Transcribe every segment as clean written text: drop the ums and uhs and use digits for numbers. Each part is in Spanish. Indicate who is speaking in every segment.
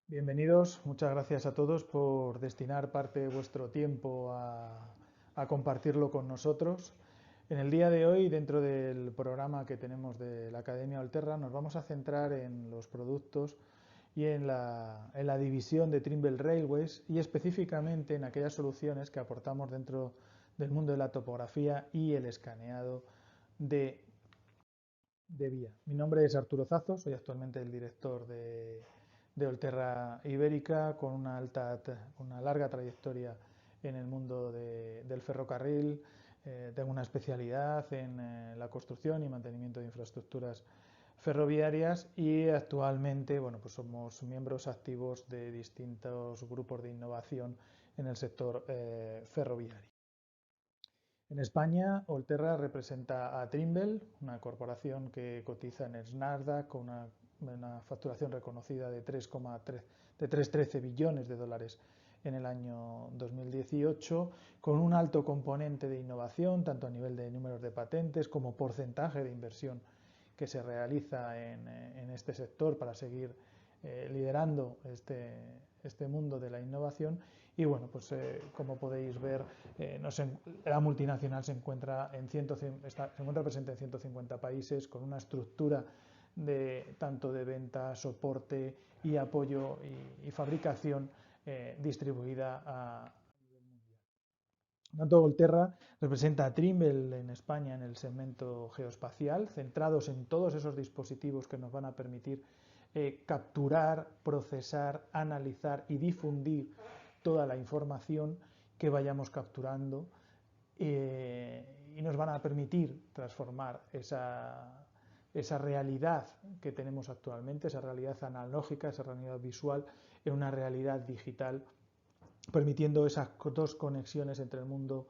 Speaker 1: Bienvenidos, muchas gracias a todos por destinar parte de vuestro tiempo a compartirlo con nosotros. En el día de hoy, dentro del programa que tenemos de la Academia Olterra, nos vamos a centrar en los productos y en la división de Trimble Railways y específicamente en aquellas soluciones que aportamos dentro del mundo de la topografía y el escaneado de, de vía. Mi nombre es Arturo Zazo, soy actualmente el director de Olterra Ibérica con una larga trayectoria en el mundo del ferrocarril. Tengo una especialidad en la construcción y mantenimiento de infraestructuras ferroviarias y actualmente pues somos miembros activos de distintos grupos de innovación en el sector ferroviario. En España, Olterra representa a Trimble, una corporación que cotiza en el Nasdaq con una facturación reconocida de 3,13 billones de dólares en el año 2018, con un alto componente de innovación, tanto a nivel de números de patentes como porcentaje de inversión que se realiza en este sector para seguir liderando este mundo de la innovación. Y bueno, pues como podéis ver, la multinacional se encuentra presente en 150 países con una estructura tanto de venta, soporte y apoyo y fabricación distribuida a tanto Volterra representa a Trimble en España en el segmento geoespacial, centrados en todos esos dispositivos que nos van a permitir capturar, procesar, analizar y difundir toda la información que vayamos capturando y nos van a permitir transformar esa realidad que tenemos actualmente, esa realidad analógica, esa realidad visual, en una realidad digital, permitiendo esas dos conexiones entre el mundo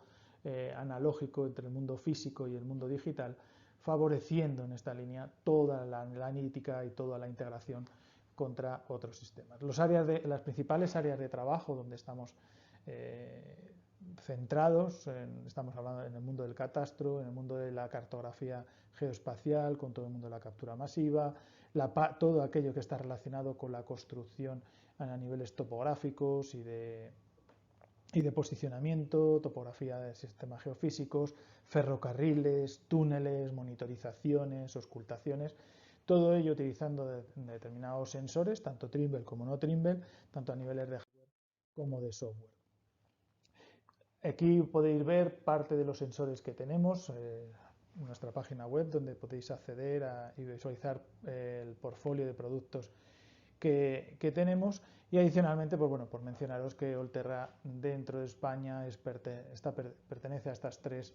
Speaker 1: analógico, entre el mundo físico y el mundo digital, favoreciendo en esta línea toda la analítica y toda la integración contra otros sistemas. Las principales áreas de trabajo donde estamos centrados, estamos hablando en el mundo del catastro, en el mundo de la cartografía geoespacial, con todo el mundo de la captura masiva, todo aquello que está relacionado con la construcción a niveles topográficos y de posicionamiento, topografía de sistemas geofísicos, ferrocarriles, túneles, monitorizaciones, auscultaciones, todo ello utilizando determinados sensores, tanto Trimble como no Trimble, tanto a niveles de hardware como de software. Aquí podéis ver parte de los sensores que tenemos, en nuestra página web, donde podéis acceder y visualizar el portfolio de productos que tenemos. Y adicionalmente, pues bueno, por mencionaros que Olterra dentro de España pertenece a estas tres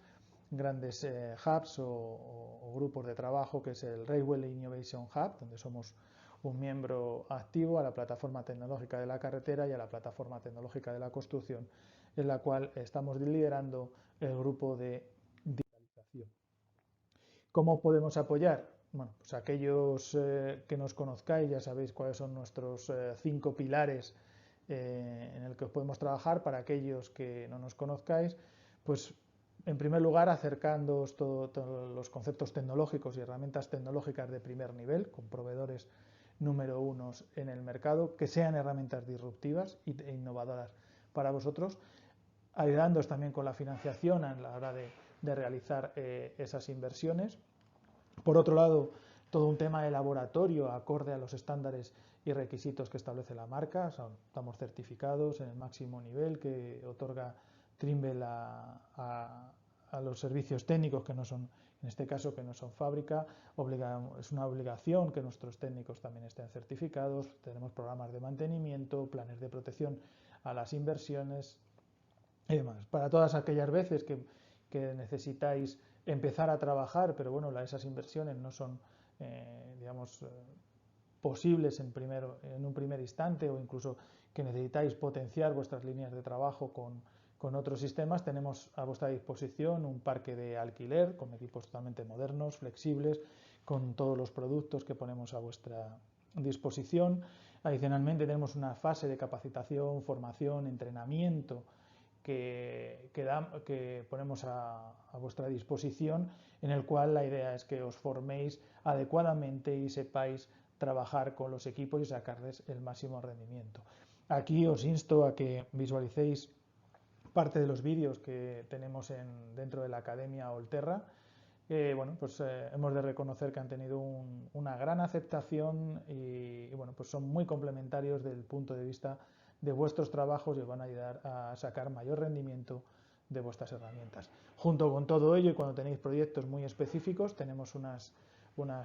Speaker 1: grandes hubs o grupos de trabajo, que es el Railway Innovation Hub, donde somos un miembro activo, a la plataforma tecnológica de la carretera y a la plataforma tecnológica de la construcción, en la cual estamos liderando el grupo de digitalización. ¿Cómo podemos apoyar? Bueno, pues aquellos que nos conozcáis ya sabéis cuáles son nuestros 5 pilares en el que podemos trabajar. Para aquellos que no nos conozcáis, pues en primer lugar acercándoos todos los conceptos tecnológicos y herramientas tecnológicas de primer nivel con proveedores número unos en el mercado, que sean herramientas disruptivas e innovadoras para vosotros, ayudándoos también con la financiación a la hora de realizar esas inversiones. Por otro lado, todo un tema de laboratorio acorde a los estándares y requisitos que establece la marca. O sea, estamos certificados en el máximo nivel que otorga Trimble a los servicios técnicos que no son, en este caso, que no son fábrica. Es una obligación que nuestros técnicos también estén certificados. Tenemos programas de mantenimiento, planes de protección a las inversiones y demás. Para todas aquellas veces que necesitáis empezar a trabajar, pero bueno, esas inversiones no son, digamos, posibles en un primer instante, o incluso que necesitáis potenciar vuestras líneas de trabajo con otros sistemas, tenemos a vuestra disposición un parque de alquiler con equipos totalmente modernos, flexibles, con todos los productos que ponemos a vuestra disposición. Adicionalmente tenemos una fase de capacitación, formación, entrenamiento que ponemos a vuestra disposición, en el cual la idea es que os forméis adecuadamente y sepáis trabajar con los equipos y sacarles el máximo rendimiento. Aquí os insto a que visualicéis parte de los vídeos que tenemos dentro de la Academia Olterra. Bueno, pues hemos de reconocer que han tenido una gran aceptación y bueno, pues son muy complementarios del punto de vista de vuestros trabajos y os van a ayudar a sacar mayor rendimiento de vuestras herramientas. Junto con todo ello, y cuando tenéis proyectos muy específicos, tenemos unas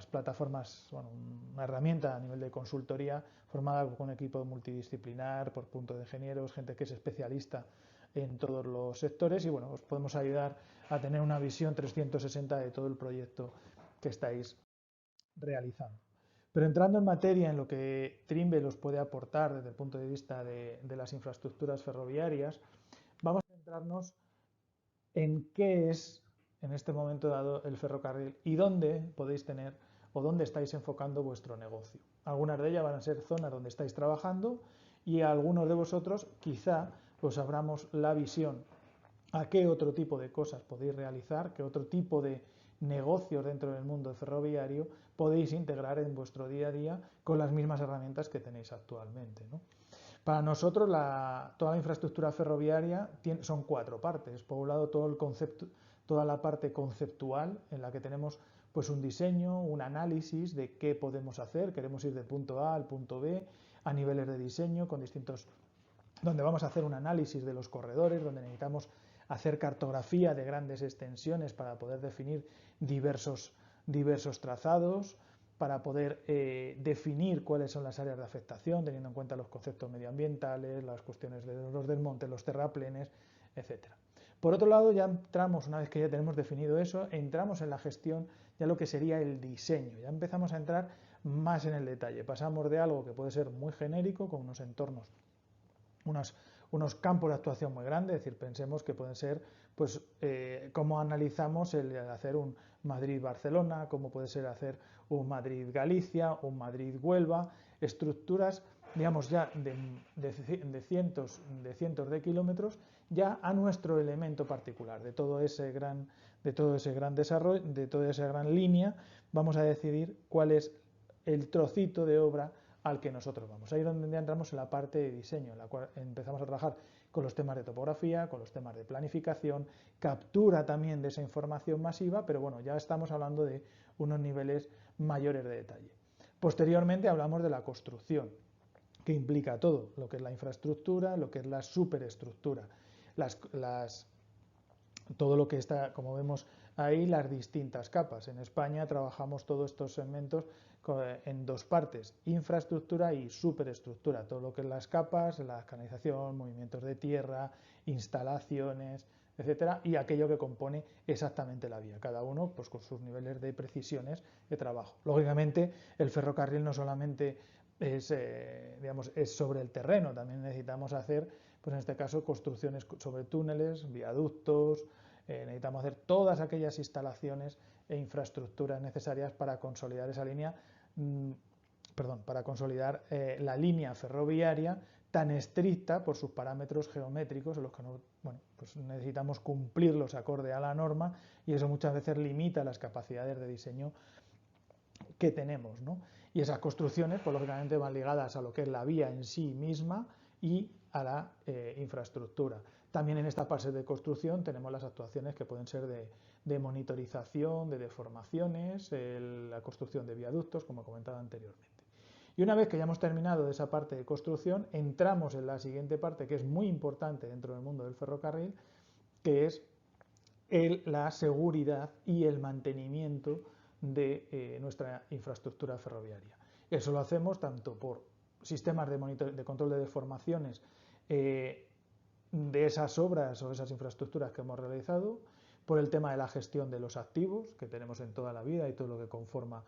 Speaker 1: plataformas, bueno, una herramienta a nivel de consultoría formada con un equipo multidisciplinar por punto de ingenieros, gente que es especialista en todos los sectores y bueno, os podemos ayudar a tener una visión 360 de todo el proyecto que estáis realizando. Pero entrando en materia en lo que Trimble os puede aportar desde el punto de vista de las infraestructuras ferroviarias, vamos a centrarnos en qué es en este momento dado el ferrocarril y dónde podéis tener o dónde estáis enfocando vuestro negocio. Algunas de ellas van a ser zonas donde estáis trabajando y a algunos de vosotros quizá os abramos la visión a qué otro tipo de cosas podéis realizar, qué otro tipo de negocios dentro del mundo ferroviario podéis integrar en vuestro día a día con las mismas herramientas que tenéis actualmente, ¿no? Para nosotros toda la infraestructura ferroviaria son 4 partes. Por un lado, toda la parte conceptual en la que tenemos pues un diseño, un análisis de qué podemos hacer. Queremos ir del punto A al punto B a niveles de diseño con donde vamos a hacer un análisis de los corredores, donde necesitamos hacer cartografía de grandes extensiones para poder definir diversos trazados, para poder definir cuáles son las áreas de afectación, teniendo en cuenta los conceptos medioambientales, las cuestiones de los desmontes, los terraplenes, etc. Por otro lado, ya entramos, una vez que ya tenemos definido eso, entramos en la gestión, ya lo que sería el diseño, ya empezamos a entrar más en el detalle, pasamos de algo que puede ser muy genérico, con unos entornos, unos campos de actuación muy grandes, es decir, pensemos que pueden ser, pues, cómo analizamos el hacer un Madrid-Barcelona, cómo puede ser hacer un Madrid-Galicia, un Madrid-Huelva, estructuras, digamos, ya de cientos de kilómetros, ya a nuestro elemento particular, de todo ese gran desarrollo, de toda esa gran línea, vamos a decidir cuál es el trocito de obra al que nosotros vamos. Ahí es donde ya entramos en la parte de diseño, en la cual empezamos a trabajar con los temas de topografía, con los temas de planificación, captura también de esa información masiva, pero bueno, ya estamos hablando de unos niveles mayores de detalle. Posteriormente hablamos de la construcción, que implica todo, lo que es la infraestructura, lo que es la superestructura, todo lo que está, como vemos ahí, las distintas capas. En España trabajamos todos estos segmentos en 2 partes, infraestructura y superestructura, todo lo que es las capas, la canalización, movimientos de tierra, instalaciones, etcétera, y aquello que compone exactamente la vía, cada uno pues con sus niveles de precisiones de trabajo. Lógicamente, el ferrocarril no solamente es, digamos, es sobre el terreno, también necesitamos hacer, pues en este caso, construcciones sobre túneles, viaductos, necesitamos hacer todas aquellas instalaciones e infraestructuras necesarias para consolidar esa línea, para consolidar la línea ferroviaria tan estricta por sus parámetros geométricos en los que pues necesitamos cumplirlos acorde a la norma y eso muchas veces limita las capacidades de diseño que tenemos, ¿no? Y esas construcciones, pues lógicamente van ligadas a lo que es la vía en sí misma y a la infraestructura. También en esta fase de construcción tenemos las actuaciones que pueden ser de monitorización, de deformaciones, la construcción de viaductos, como he comentado anteriormente. Y una vez que ya hemos terminado esa parte de construcción, entramos en la siguiente parte, que es muy importante dentro del mundo del ferrocarril, que es la seguridad y el mantenimiento de nuestra infraestructura ferroviaria. Eso lo hacemos tanto por sistemas de control de deformaciones de esas obras o esas infraestructuras que hemos realizado, por el tema de la gestión de los activos que tenemos en toda la vida y todo lo que conforma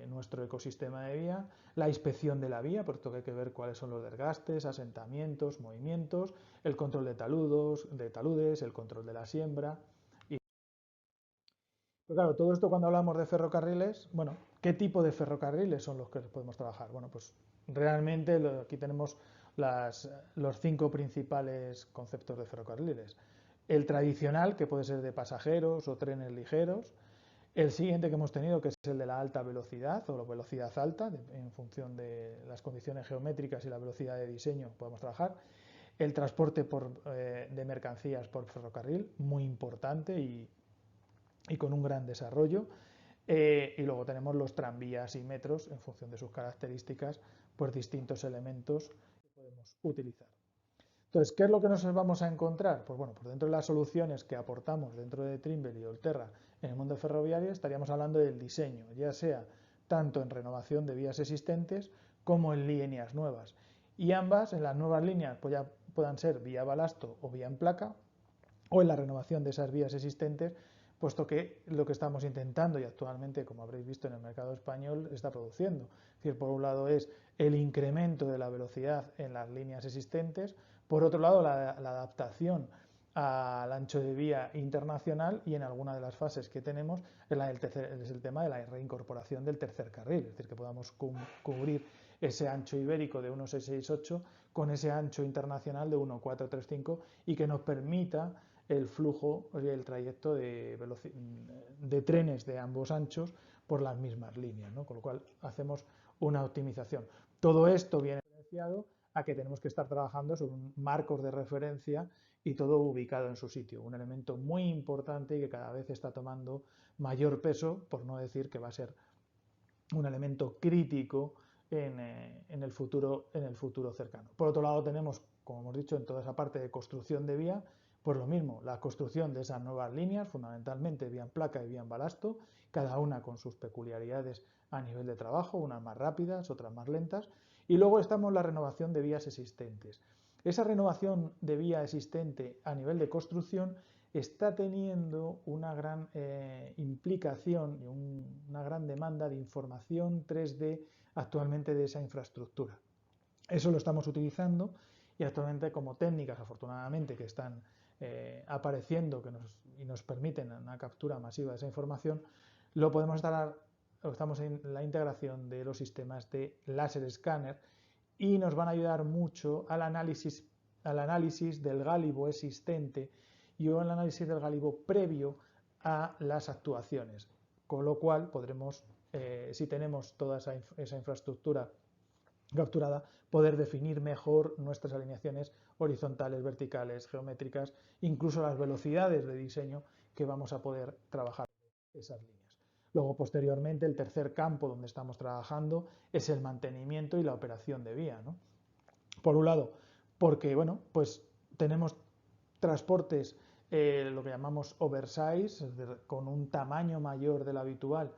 Speaker 1: nuestro ecosistema de vía, la inspección de la vía, por esto que hay que ver cuáles son los desgastes, asentamientos, movimientos, el control de taludes, el control de la siembra. Pero claro, todo esto cuando hablamos de ferrocarriles, bueno, ¿qué tipo de ferrocarriles son los que podemos trabajar? Bueno, pues realmente aquí tenemos los 5 principales conceptos de ferrocarriles. El tradicional, que puede ser de pasajeros o trenes ligeros. El siguiente que hemos tenido, que es el de la alta velocidad o la velocidad alta, en función de las condiciones geométricas y la velocidad de diseño podemos trabajar. El transporte de mercancías por ferrocarril, muy importante y con un gran desarrollo. Y luego tenemos los tranvías y metros, en función de sus características, pues distintos elementos que podemos utilizar. Entonces, ¿qué es lo que nos vamos a encontrar? Pues bueno, por dentro de las soluciones que aportamos dentro de Trimble y Olterra en el mundo ferroviario, estaríamos hablando del diseño, ya sea tanto en renovación de vías existentes como en líneas nuevas. Y ambas, en las nuevas líneas, pues ya puedan ser vía balasto o vía en placa, o en la renovación de esas vías existentes, puesto que lo que estamos intentando y actualmente, como habréis visto en el mercado español, está produciendo. Es decir, por un lado es el incremento de la velocidad en las líneas existentes, por otro lado la adaptación al ancho de vía internacional y en alguna de las fases que tenemos es el tema de la reincorporación del tercer carril, es decir, que podamos cubrir ese ancho ibérico de 1.668 con ese ancho internacional de 1.435 y que nos permita el flujo y el trayecto de trenes de ambos anchos por las mismas líneas, ¿no? Con lo cual hacemos una optimización. Todo esto viene referenciado a que tenemos que estar trabajando sobre marcos de referencia y todo ubicado en su sitio, un elemento muy importante y que cada vez está tomando mayor peso, por no decir que va a ser un elemento crítico en el futuro cercano. Por otro lado tenemos, como hemos dicho, en toda esa parte de construcción de vía, pues lo mismo, la construcción de esas nuevas líneas, fundamentalmente vía en placa y vía en balasto, cada una con sus peculiaridades a nivel de trabajo, unas más rápidas, otras más lentas, y luego estamos la renovación de vías existentes. Esa renovación de vía existente a nivel de construcción está teniendo una gran implicación y una gran demanda de información 3D actualmente de esa infraestructura. Eso lo estamos utilizando y actualmente como técnicas, afortunadamente, que están apareciendo y nos permiten una captura masiva de esa información, lo podemos instalar, estamos en la integración de los sistemas de láser escáner y nos van a ayudar mucho al análisis del gálibo existente y el análisis del gálibo previo a las actuaciones, con lo cual podremos, si tenemos toda esa infraestructura capturada, poder definir mejor nuestras alineaciones horizontales, verticales, geométricas, incluso las velocidades de diseño que vamos a poder trabajar esas líneas. Luego, posteriormente, el tercer campo donde estamos trabajando es el mantenimiento y la operación de vía, ¿no? Por un lado, porque bueno, pues tenemos transportes, lo que llamamos oversize, es decir, con un tamaño mayor del habitual,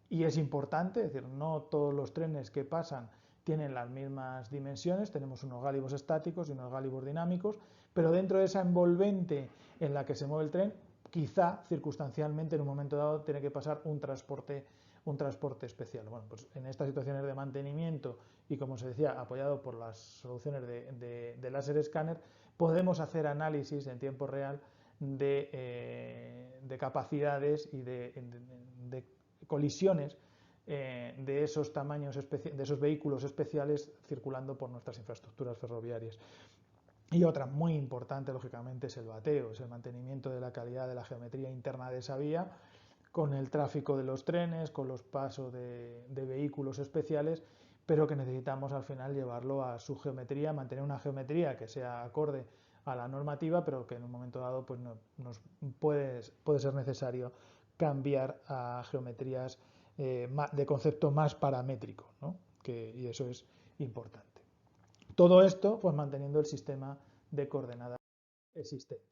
Speaker 1: y es importante, es decir, no todos los trenes que pasan tienen las mismas dimensiones, tenemos unos gálibos estáticos y unos gálibos dinámicos, pero dentro de esa envolvente en la que se mueve el tren, quizá circunstancialmente en un momento dado tiene que pasar un transporte especial. Bueno, pues en estas situaciones de mantenimiento y, como se decía, apoyado por las soluciones de láser escáner, podemos hacer análisis en tiempo real de capacidades y de colisiones de esos tamaños, de esos vehículos especiales circulando por nuestras infraestructuras ferroviarias. Y otra muy importante, lógicamente, es el bateo, es el mantenimiento de la calidad de la geometría interna de esa vía, con el tráfico de los trenes, con los pasos de vehículos especiales, pero que necesitamos al final llevarlo a su geometría, mantener una geometría que sea acorde a la normativa, pero que en un momento dado pues nos puede ser necesario cambiar a geometrías de concepto más paramétrico, ¿no? Y eso es importante. Todo esto pues manteniendo el sistema de coordenadas existente.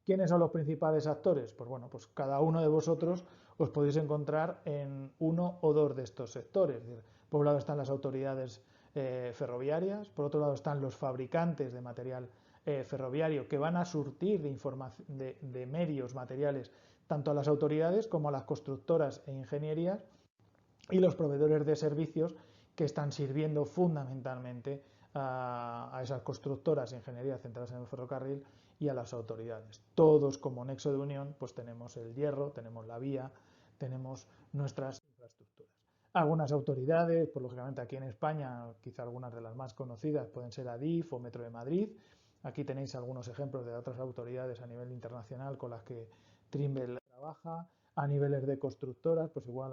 Speaker 1: ¿Quiénes son los principales actores? Pues bueno, pues cada uno de vosotros os podéis encontrar en uno o dos de estos sectores. Por un lado están las autoridades ferroviarias, por otro lado están los fabricantes de material ferroviario que van a surtir de medios materiales tanto a las autoridades como a las constructoras e ingenierías, y los proveedores de servicios que están sirviendo fundamentalmente a esas constructoras e ingenierías centradas en el ferrocarril y a las autoridades. Todos como nexo de unión pues tenemos el hierro, tenemos la vía, tenemos nuestras infraestructuras. Algunas autoridades, pues lógicamente aquí en España, quizá algunas de las más conocidas pueden ser ADIF o Metro de Madrid. Aquí tenéis algunos ejemplos de otras autoridades a nivel internacional con las que Trimble trabaja. a niveles de constructoras, pues igual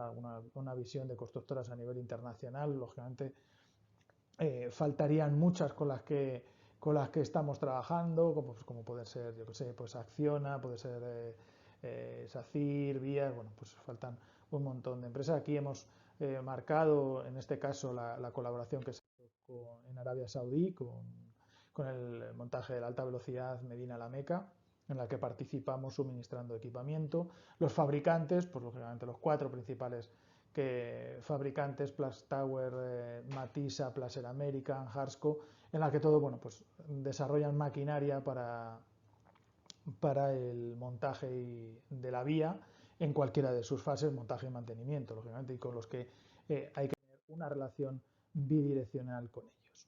Speaker 1: una visión de constructoras a nivel internacional, lógicamente faltarían muchas con las que estamos trabajando, como puede ser, yo que sé, pues Acciona, puede ser SACIR, Vías, bueno, pues faltan un montón de empresas. Aquí hemos marcado, en este caso, la colaboración que se hizo en Arabia Saudí con el montaje de la alta velocidad Medina-La Meca, en la que participamos suministrando equipamiento. Los fabricantes, pues lógicamente los 4 principales fabricantes, Plus Tower, Matisa, Placer American, Harsco, en la que todo, bueno, pues desarrollan maquinaria para el montaje de la vía en cualquiera de sus fases, montaje y mantenimiento, lógicamente, y con los que hay que tener una relación bidireccional con ellos.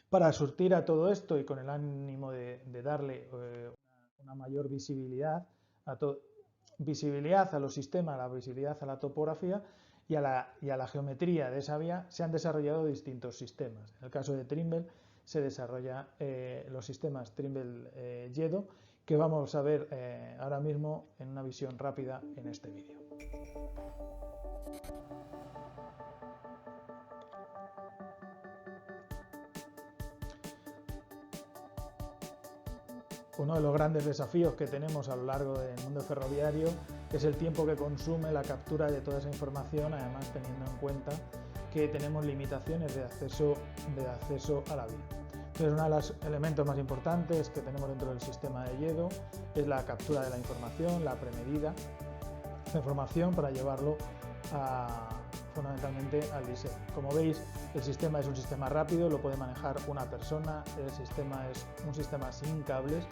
Speaker 1: Para surtir a todo esto y con el ánimo de darle una mayor visibilidad a los sistemas, la visibilidad a la topografía y a la geometría de esa vía, se han desarrollado distintos sistemas. En el caso de Trimble se desarrolla los sistemas Trimble-Yedo, que vamos a ver ahora mismo en una visión rápida en este vídeo. Uno de los grandes desafíos que tenemos a lo largo del mundo ferroviario es el tiempo que consume la captura de toda esa información, además teniendo en cuenta que tenemos limitaciones de acceso a la vía. Entonces, uno de los elementos más importantes que tenemos dentro del sistema de Yedo es la captura de la información, la premedida de información para llevarlo fundamentalmente al diseño. Como veis, el sistema es un sistema rápido, lo puede manejar una persona, el sistema es un sistema sin cables,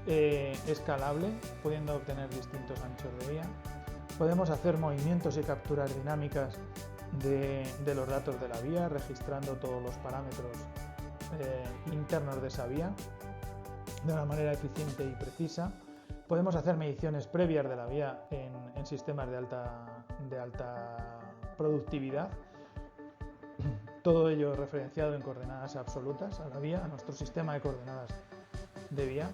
Speaker 1: escalable, pudiendo obtener distintos anchos de vía. Podemos hacer movimientos y capturas dinámicas de los datos de la vía, registrando todos los parámetros internos de esa vía de una manera eficiente y precisa. Podemos hacer mediciones previas de la vía en sistemas de alta productividad. Todo ello referenciado en coordenadas absolutas a la vía, a nuestro sistema de coordenadas de vía.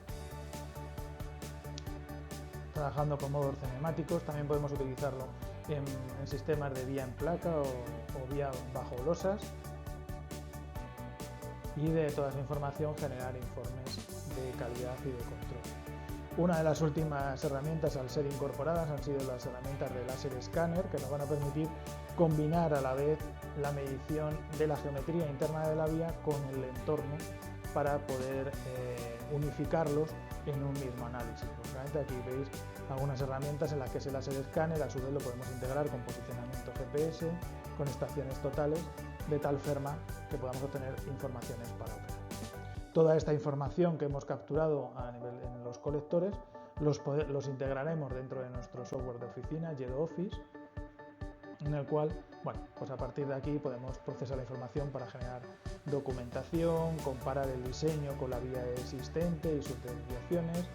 Speaker 1: Trabajando con modos cinemáticos, también podemos utilizarlo en sistemas de vía en placa o vía bajo losas. Y de toda esa información generar informes de calidad y de control. Una de las últimas herramientas al ser incorporadas han sido las herramientas de láser escáner, que nos van a permitir combinar a la vez la medición de la geometría interna de la vía con el entorno para poder unificarlos en un mismo análisis. Lógicamente aquí veis algunas herramientas en las que ese láser escáner a su vez lo podemos integrar con posicionamiento GPS, con estaciones totales, de tal forma que podamos obtener informaciones para operar. Toda esta información que hemos capturado en los colectores los integraremos dentro de nuestro software de oficina, Yedo Office, en el cual, bueno, pues a partir de aquí podemos procesar la información para generar documentación, comparar el diseño con la vía existente y sus desviaciones,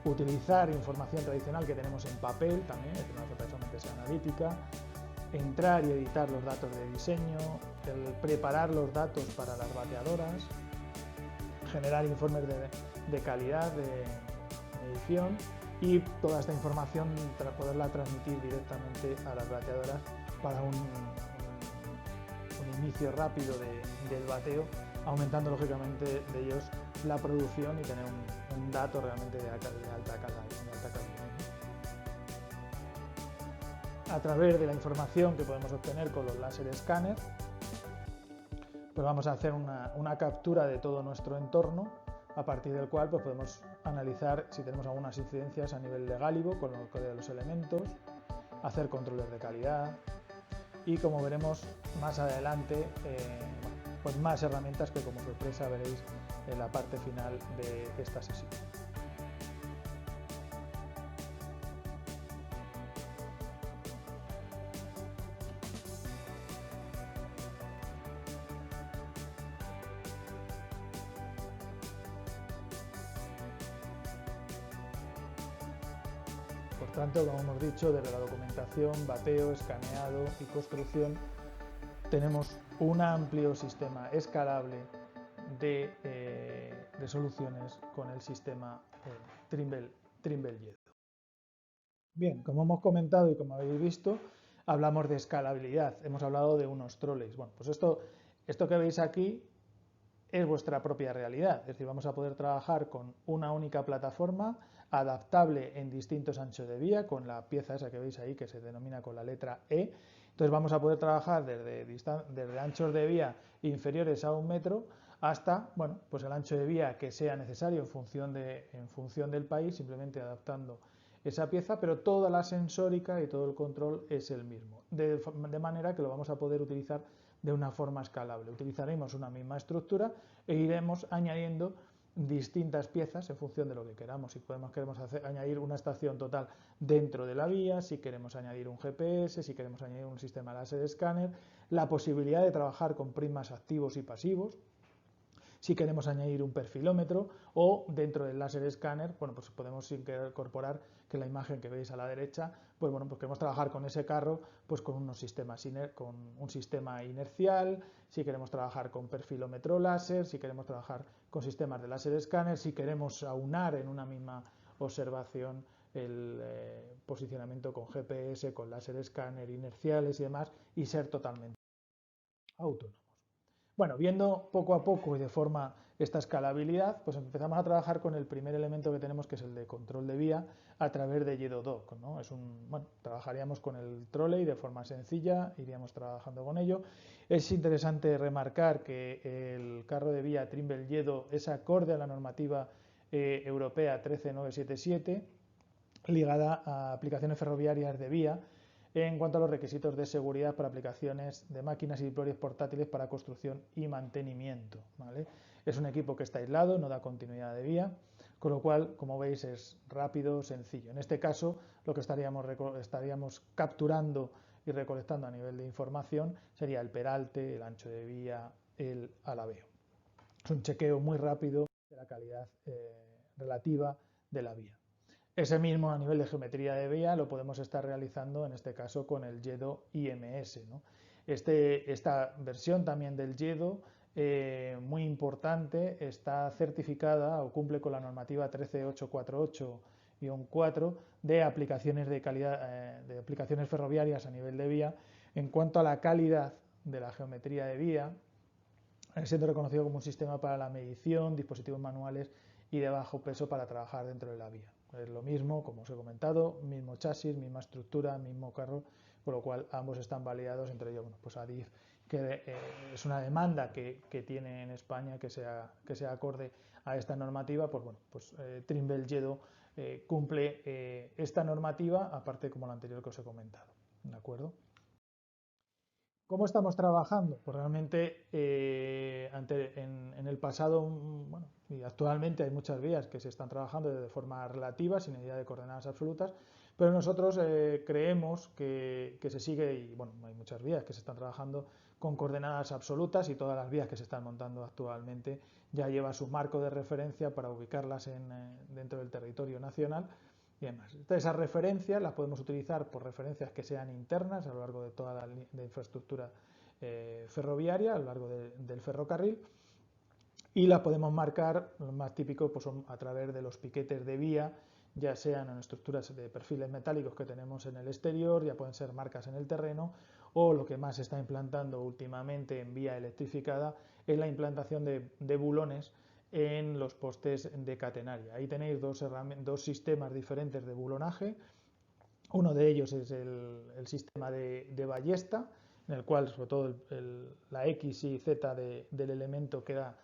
Speaker 1: utilizar información tradicional que tenemos en papel también, es que no hace precisamente sea analítica, entrar y editar los datos de diseño, preparar los datos para las bateadoras, generar informes de calidad, de medición y toda esta información para poderla transmitir directamente a las bateadoras para un inicio rápido del bateo, aumentando lógicamente de ellos la producción y tener un dato realmente de alta calidad. A través de la información que podemos obtener con los láser escáner, pues vamos a hacer una captura de todo nuestro entorno, a partir del cual pues podemos analizar si tenemos algunas incidencias a nivel de gálibo con los códigos de los elementos, hacer controles de calidad y, como veremos más adelante, pues más herramientas que como sorpresa veréis en la parte final de esta sesión. Por tanto, como hemos dicho, desde la documentación, bateo, escaneado y construcción, tenemos un amplio sistema escalable de soluciones con el sistema Trimble Yedo. Bien, como hemos comentado y como habéis visto, hablamos de escalabilidad, hemos hablado de unos trolleys. Bueno, pues esto que veis aquí es vuestra propia realidad, es decir, vamos a poder trabajar con una única plataforma adaptable en distintos anchos de vía, con la pieza esa que veis ahí que se denomina con la letra E. Entonces vamos a poder trabajar desde anchos de vía inferiores a 1 metro hasta, bueno, pues el ancho de vía que sea necesario en función del país, simplemente adaptando esa pieza, pero toda la sensórica y todo el control es el mismo, de manera que lo vamos a poder utilizar de una forma escalable. Utilizaremos una misma estructura e iremos añadiendo distintas piezas en función de lo que queramos. Si queremos añadir una estación total dentro de la vía, si queremos añadir un GPS, si queremos añadir un sistema láser escáner, la posibilidad de trabajar con prismas activos y pasivos, si queremos añadir un perfilómetro o dentro del láser escáner, bueno, pues podemos incorporar que la imagen que veis a la derecha, pues bueno, pues queremos trabajar con ese carro, pues con unos sistemas con un sistema inercial, si queremos trabajar con perfilómetro láser, si queremos trabajar con sistemas de láser escáner, si queremos aunar en una misma observación el posicionamiento con GPS, con láser escáner, inerciales y demás, y ser totalmente autónomo. Bueno, viendo poco a poco y de forma esta escalabilidad, pues empezamos a trabajar con el primer elemento que tenemos, que es el de control de vía a través de YedoDock, ¿no? Bueno, trabajaríamos con el trolley de forma sencilla, iríamos trabajando con ello. Es interesante remarcar que el carro de vía Trimble Yedo es acorde a la normativa europea 13977, ligada a aplicaciones ferroviarias de vía, en cuanto a los requisitos de seguridad para aplicaciones de máquinas y deploys portátiles para construcción y mantenimiento. ¿Vale? Es un equipo que está aislado, no da continuidad de vía, con lo cual, como veis, es rápido, sencillo. En este caso, lo que estaríamos capturando y recolectando a nivel de información sería el peralte, el ancho de vía, el alabeo. Es un chequeo muy rápido de la calidad relativa de la vía. Ese mismo a nivel de geometría de vía lo podemos estar realizando en este caso con el YEDO IMS, ¿no? Esta versión también del YEDO, muy importante, está certificada o cumple con la normativa 13848-4 de aplicaciones de calidad, de aplicaciones ferroviarias a nivel de vía en cuanto a la calidad de la geometría de vía, siendo reconocido como un sistema para la medición, dispositivos manuales y de bajo peso para trabajar dentro de la vía. Es lo mismo, como os he comentado, mismo chasis, misma estructura, mismo carro, con lo cual ambos están validados, entre ellos, bueno, pues ADIF, que es una demanda que tiene en España que sea acorde a esta normativa, pues bueno, pues Trimble Yedo cumple esta normativa, aparte como la anterior que os he comentado, ¿de acuerdo? ¿Cómo estamos trabajando? Pues realmente en el pasado, bueno, y actualmente hay muchas vías que se están trabajando de forma relativa, sin necesidad de coordenadas absolutas, pero nosotros creemos que se sigue, y bueno, hay muchas vías que se están trabajando con coordenadas absolutas y todas las vías que se están montando actualmente ya lleva su marco de referencia para ubicarlas dentro del territorio nacional y demás. Esas referencias las podemos utilizar por referencias que sean internas a lo largo de toda la infraestructura ferroviaria, a lo largo del ferrocarril, y las podemos marcar, lo más típico, pues son a través de los piquetes de vía, ya sean en estructuras de perfiles metálicos que tenemos en el exterior, ya pueden ser marcas en el terreno, o lo que más se está implantando últimamente en vía electrificada es la implantación de bulones en los postes de catenaria. Ahí tenéis dos sistemas diferentes de bulonaje. Uno de ellos es el sistema de ballesta, en el cual sobre todo la X y Z del elemento queda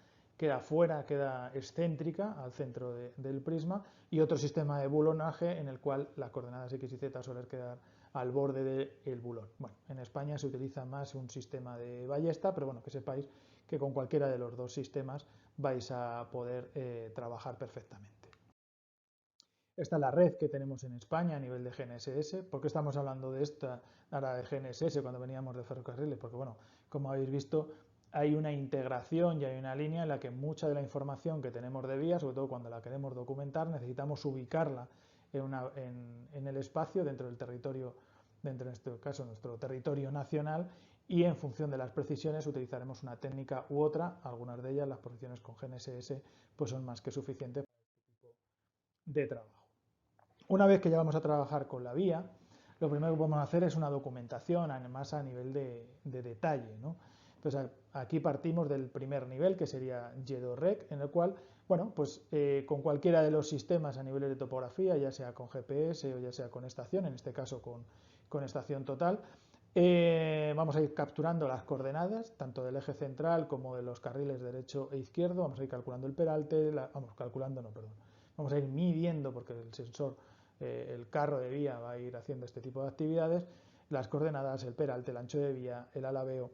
Speaker 1: fuera, queda excéntrica al centro del prisma, y otro sistema de bulonaje en el cual las coordenadas X y Z suelen quedar al borde del bulón. Bueno, en España se utiliza más un sistema de ballesta, pero bueno, que sepáis que con cualquiera de los dos sistemas vais a poder trabajar perfectamente. Esta es la red que tenemos en España a nivel de GNSS. ¿Por qué estamos hablando de esta ahora de GNSS cuando veníamos de ferrocarriles? Porque, bueno, como habéis visto, hay una integración y hay una línea en la que mucha de la información que tenemos de vía, sobre todo cuando la queremos documentar, necesitamos ubicarla en el espacio, dentro del territorio, dentro en este caso nuestro territorio nacional, y en función de las precisiones utilizaremos una técnica u otra. Algunas de ellas, las posiciones con GNSS, pues son más que suficientes para este tipo de trabajo. Una vez que ya vamos a trabajar con la vía, lo primero que podemos hacer es una documentación, además a nivel de detalle, ¿no? Entonces aquí partimos del primer nivel, que sería JEDOREC, en el cual, bueno, pues con cualquiera de los sistemas a nivel de topografía, ya sea con GPS o ya sea con estación, en este caso con estación total, vamos a ir capturando las coordenadas, tanto del eje central como de los carriles derecho e izquierdo, vamos a ir calculando el peralte, vamos a ir midiendo, porque el sensor, el carro de vía va a ir haciendo este tipo de actividades, las coordenadas, el peralte, el ancho de vía, el alabeo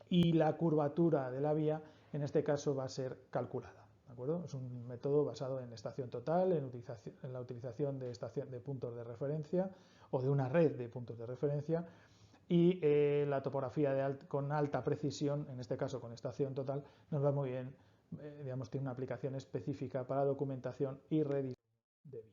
Speaker 1: y la curvatura de la vía, en este caso va a ser calculada. ¿De acuerdo? Es un método basado en estación total, en la utilización de puntos de referencia o de una red de puntos de referencia y la topografía con alta precisión, en este caso con estación total, nos va muy bien, digamos, tiene una aplicación específica para documentación y rediseño de vía.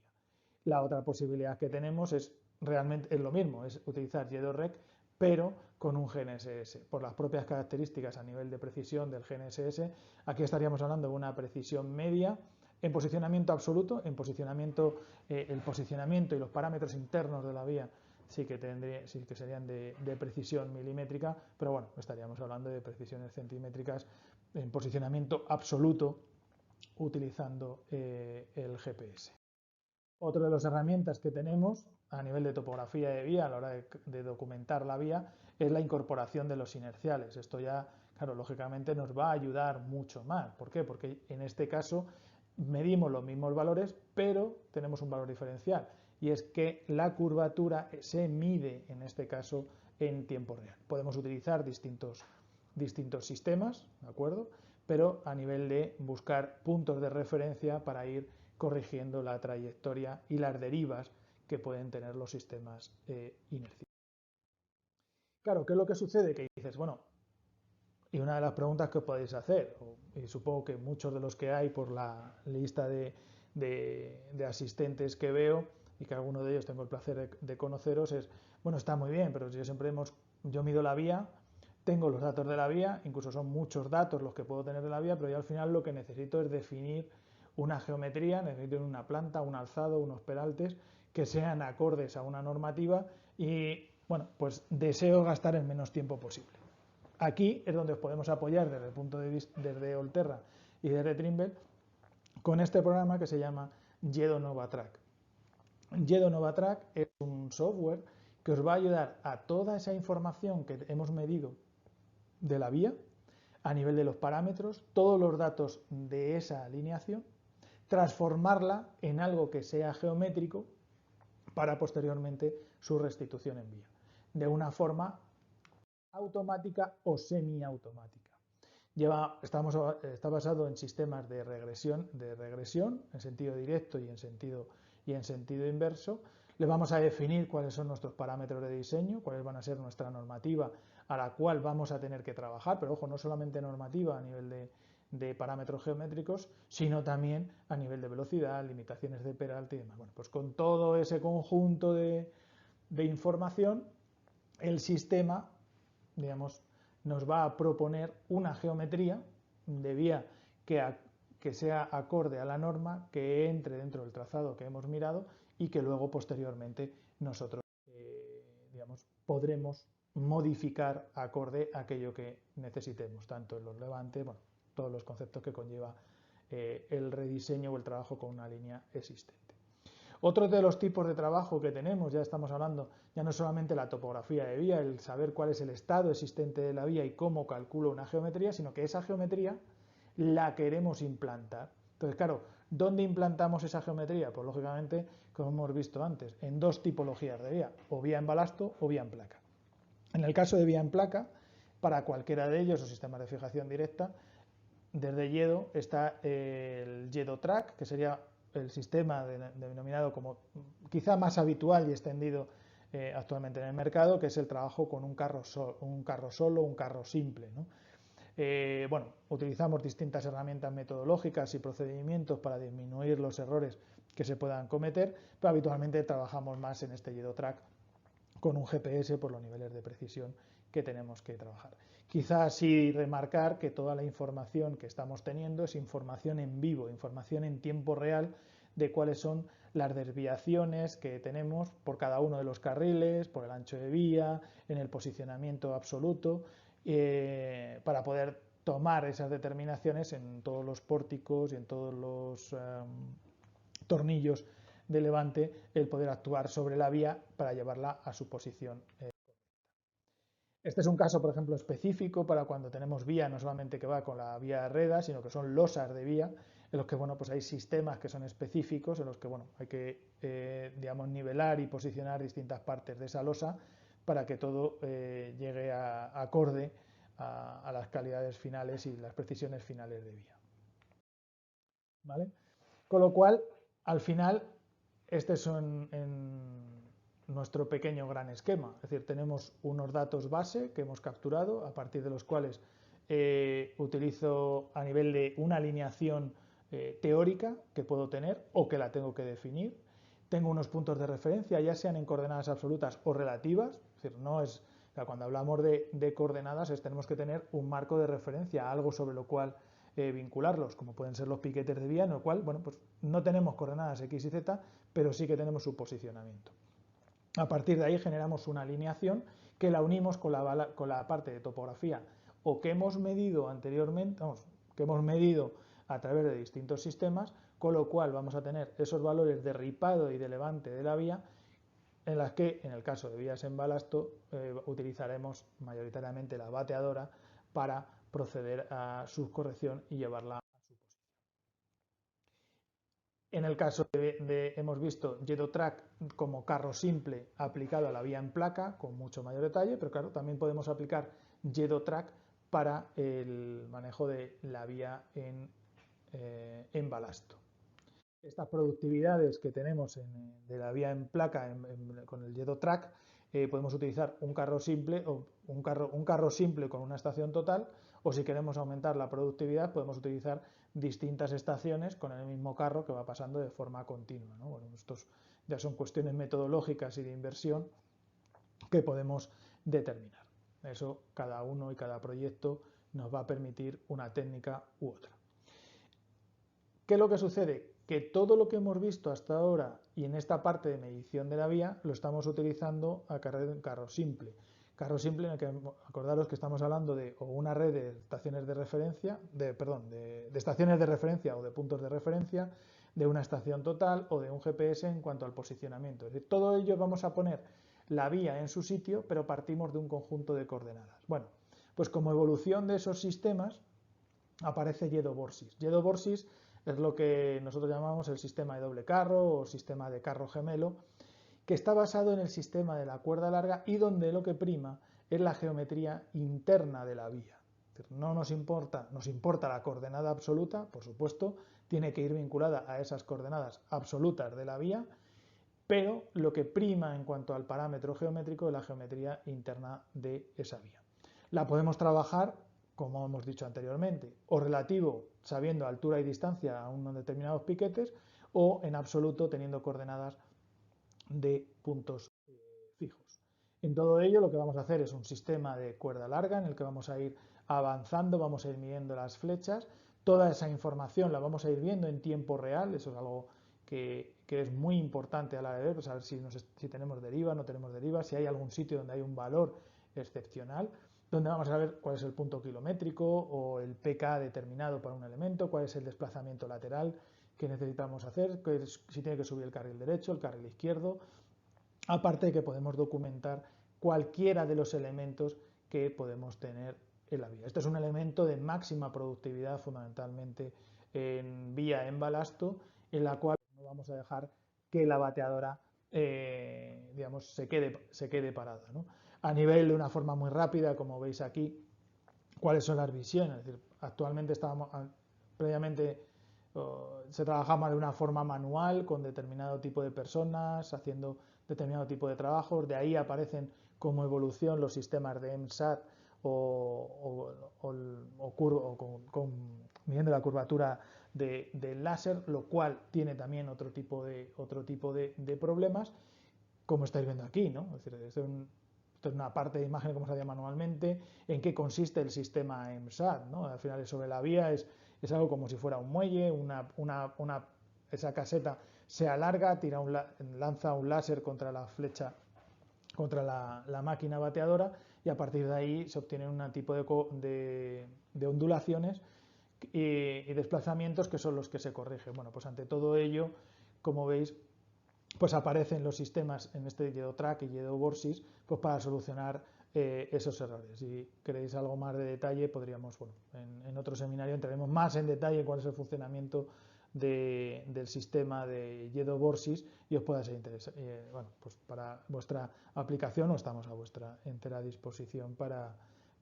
Speaker 1: La otra posibilidad que tenemos es realmente es lo mismo, es utilizar JEDOREC, pero con un GNSS. Por las propias características a nivel de precisión del GNSS, aquí estaríamos hablando de una precisión media en posicionamiento absoluto, el posicionamiento y los parámetros internos de la vía sí que serían de precisión milimétrica, pero bueno, estaríamos hablando de precisiones centimétricas en posicionamiento absoluto utilizando el GPS. Otra de las herramientas que tenemos a nivel de topografía de vía a la hora de documentar la vía es la incorporación de los inerciales. Esto ya, claro, lógicamente nos va a ayudar mucho más. ¿Por qué? Porque en este caso medimos los mismos valores, pero tenemos un valor diferencial. Y es que la curvatura se mide, en este caso, en tiempo real. Podemos utilizar distintos sistemas, ¿de acuerdo? Pero a nivel de buscar puntos de referencia para ir corrigiendo la trayectoria y las derivas que pueden tener los sistemas inerciales. Claro, ¿qué es lo que sucede? Que dices, bueno, y una de las preguntas que os podéis hacer, y supongo que muchos de los que hay por la lista de asistentes que veo, y que alguno de ellos tengo el placer de conoceros, es, bueno, está muy bien, pero yo mido la vía, tengo los datos de la vía, incluso son muchos datos los que puedo tener de la vía, pero yo al final lo que necesito es definir una geometría, necesito una planta, un alzado, unos peraltes que sean acordes a una normativa y, bueno, pues deseo gastar el menos tiempo posible. Aquí es donde os podemos apoyar desde el punto de vista desde Olterra y desde Trimble con este programa que se llama Jedo Novatrack. Jedo Novatrack es un software que os va a ayudar a toda esa información que hemos medido de la vía a nivel de los parámetros, todos los datos de esa alineación, transformarla en algo que sea geométrico para posteriormente su restitución en vía, de una forma automática o semiautomática. Está basado en sistemas de regresión en sentido directo y en sentido inverso. Le vamos a definir cuáles son nuestros parámetros de diseño, cuáles van a ser nuestra normativa a la cual vamos a tener que trabajar, pero ojo, no solamente normativa a nivel de parámetros geométricos, sino también a nivel de velocidad, limitaciones de peralte y demás. Bueno, pues con todo ese conjunto de información, el sistema, digamos, nos va a proponer una geometría de vía que sea acorde a la norma, que entre dentro del trazado que hemos mirado y que luego posteriormente nosotros digamos, podremos modificar acorde a aquello que necesitemos, tanto en los levantes, bueno, todos los conceptos que conlleva el rediseño o el trabajo con una línea existente. Otro de los tipos de trabajo que tenemos, ya estamos hablando, ya no solamente la topografía de vía, el saber cuál es el estado existente de la vía y cómo calculo una geometría, sino que esa geometría la queremos implantar. Entonces, claro, ¿dónde implantamos esa geometría? Pues lógicamente, como hemos visto antes, en dos tipologías de vía, o vía en balasto o vía en placa. En el caso de vía en placa, para cualquiera de ellos o sistemas de fijación directa, desde Jedo está el JEDOTRACK, que sería el sistema denominado como quizá más habitual y extendido actualmente en el mercado, que es el trabajo con un carro solo, un carro simple, ¿no? Bueno, utilizamos distintas herramientas metodológicas y procedimientos para disminuir los errores que se puedan cometer, pero habitualmente trabajamos más en este JEDOTRACK con un GPS por los niveles de precisión que tenemos que trabajar. Quizás sí remarcar que toda la información que estamos teniendo es información en vivo, información en tiempo real de cuáles son las desviaciones que tenemos por cada uno de los carriles, por el ancho de vía, en el posicionamiento absoluto, para poder tomar esas determinaciones en todos los pórticos y en todos los tornillos de levante, el poder actuar sobre la vía para llevarla a su posición. Este es un caso, por ejemplo, específico para cuando tenemos vía, no solamente que va con la vía de reda, sino que son losas de vía, en los que bueno, pues hay sistemas que son específicos, en los que bueno, hay que digamos, nivelar y posicionar distintas partes de esa losa para que todo llegue acorde a las calidades finales y las precisiones finales de vía. ¿Vale? Con lo cual, al final, este es nuestro pequeño gran esquema. Es decir, tenemos unos datos base que hemos capturado, a partir de los cuales utilizo a nivel de una alineación teórica que puedo tener o que la tengo que definir. Tengo unos puntos de referencia, ya sean en coordenadas absolutas o relativas. Es decir, no es, o sea, cuando hablamos de coordenadas tenemos que tener un marco de referencia, algo sobre lo cual vincularlos, como pueden ser los piquetes de vía, en el cual bueno, pues no tenemos coordenadas X y Z, pero sí que tenemos su posicionamiento. A partir de ahí generamos una alineación que la unimos con la parte de topografía o que hemos medido anteriormente, vamos, que hemos medido a través de distintos sistemas, con lo cual vamos a tener esos valores de ripado y de levante de la vía, en las que, en el caso de vías en balasto, utilizaremos mayoritariamente la bateadora para proceder a su corrección y llevarla a su posición. En el caso hemos visto Yedotrack como carro simple aplicado a la vía en placa con mucho mayor detalle, pero claro, también podemos aplicar Yedotrack para el manejo de la vía en balasto. Estas productividades que tenemos de la vía en placa con el Yedotrack, podemos utilizar un carro simple o un carro simple con una estación total, o si queremos aumentar la productividad podemos utilizar distintas estaciones con el mismo carro que va pasando de forma continua, ¿no? Bueno, estos ya son cuestiones metodológicas y de inversión que podemos determinar. Eso cada uno y cada proyecto nos va a permitir una técnica u otra. ¿Qué es lo que sucede? Que todo lo que hemos visto hasta ahora y en esta parte de medición de la vía lo estamos utilizando a carro simple. Carro simple en el que acordaros que estamos hablando de o una red de estaciones de referencia, de estaciones de referencia o de puntos de referencia, de una estación total o de un GPS en cuanto al posicionamiento. Es decir, todo ello vamos a poner la vía en su sitio, pero partimos de un conjunto de coordenadas. Bueno, pues como evolución de esos sistemas aparece Jedo-Borsis. Jedo-Borsis es lo que nosotros llamamos el sistema de doble carro o sistema de carro gemelo, que está basado en el sistema de la cuerda larga y donde lo que prima es la geometría interna de la vía. No nos importa la coordenada absoluta, por supuesto, tiene que ir vinculada a esas coordenadas absolutas de la vía, pero lo que prima en cuanto al parámetro geométrico es la geometría interna de esa vía. La podemos trabajar, como hemos dicho anteriormente, o relativo sabiendo altura y distancia a unos determinados piquetes, o en absoluto teniendo coordenadas de puntos fijos. En todo ello lo que vamos a hacer es un sistema de cuerda larga en el que vamos a ir avanzando, vamos a ir midiendo las flechas, toda esa información la vamos a ir viendo en tiempo real, eso es algo que es muy importante a la hora de ver, pues a ver si tenemos deriva, no tenemos deriva, si hay algún sitio donde hay un valor excepcional, donde vamos a ver cuál es el punto kilométrico o el pK determinado para un elemento, cuál es el desplazamiento lateral que necesitamos hacer, si tiene que subir el carril derecho, el carril izquierdo, aparte de que podemos documentar cualquiera de los elementos que podemos tener en la vía. Este es un elemento de máxima productividad fundamentalmente en vía en balasto, en la cual no vamos a dejar que la bateadora digamos, se quede parada, ¿no? A nivel de una forma muy rápida, como veis aquí, cuáles son las visiones. Es decir, actualmente previamente se trabajaba de una forma manual con determinado tipo de personas haciendo determinado tipo de trabajos, de ahí aparecen como evolución los sistemas de MSAT midiendo la curvatura del láser, lo cual tiene también otro tipo de problemas, como estáis viendo aquí, ¿no? Es decir, esto es una parte de imagen como se hacía manualmente, en qué consiste el sistema MSAT, ¿no? Al final sobre la vía es algo como si fuera un muelle, una esa caseta se alarga, lanza un láser contra la flecha, contra la máquina bateadora, y a partir de ahí se obtiene un tipo de ondulaciones y desplazamientos que son los que se corrigen. Bueno, pues ante todo ello, como veis, pues aparecen los sistemas en este GeoTrack y GeoBorsys pues para solucionar esos errores. Si queréis algo más de detalle, podríamos, bueno, en otro seminario entraremos más en detalle en cuál es el funcionamiento del sistema de GeoBorsys y os pueda ser interesante. Bueno, pues para vuestra aplicación no estamos a vuestra entera disposición para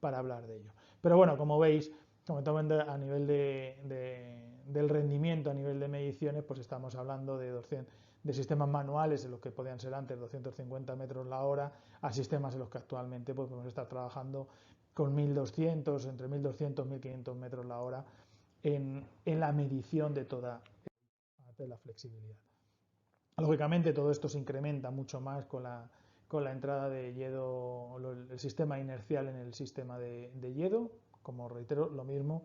Speaker 1: hablar de ello. Pero bueno, como veis, a nivel del rendimiento, a nivel de mediciones, pues estamos hablando de sistemas manuales en los que podían ser antes 250 metros la hora, a sistemas en los que actualmente pues, podemos estar trabajando con 1200, entre 1200 y 1500 metros la hora en la medición de toda la flexibilidad. Lógicamente todo esto se incrementa mucho más con la entrada de YEDO, el sistema inercial en el sistema de YEDO. Como reitero, lo mismo,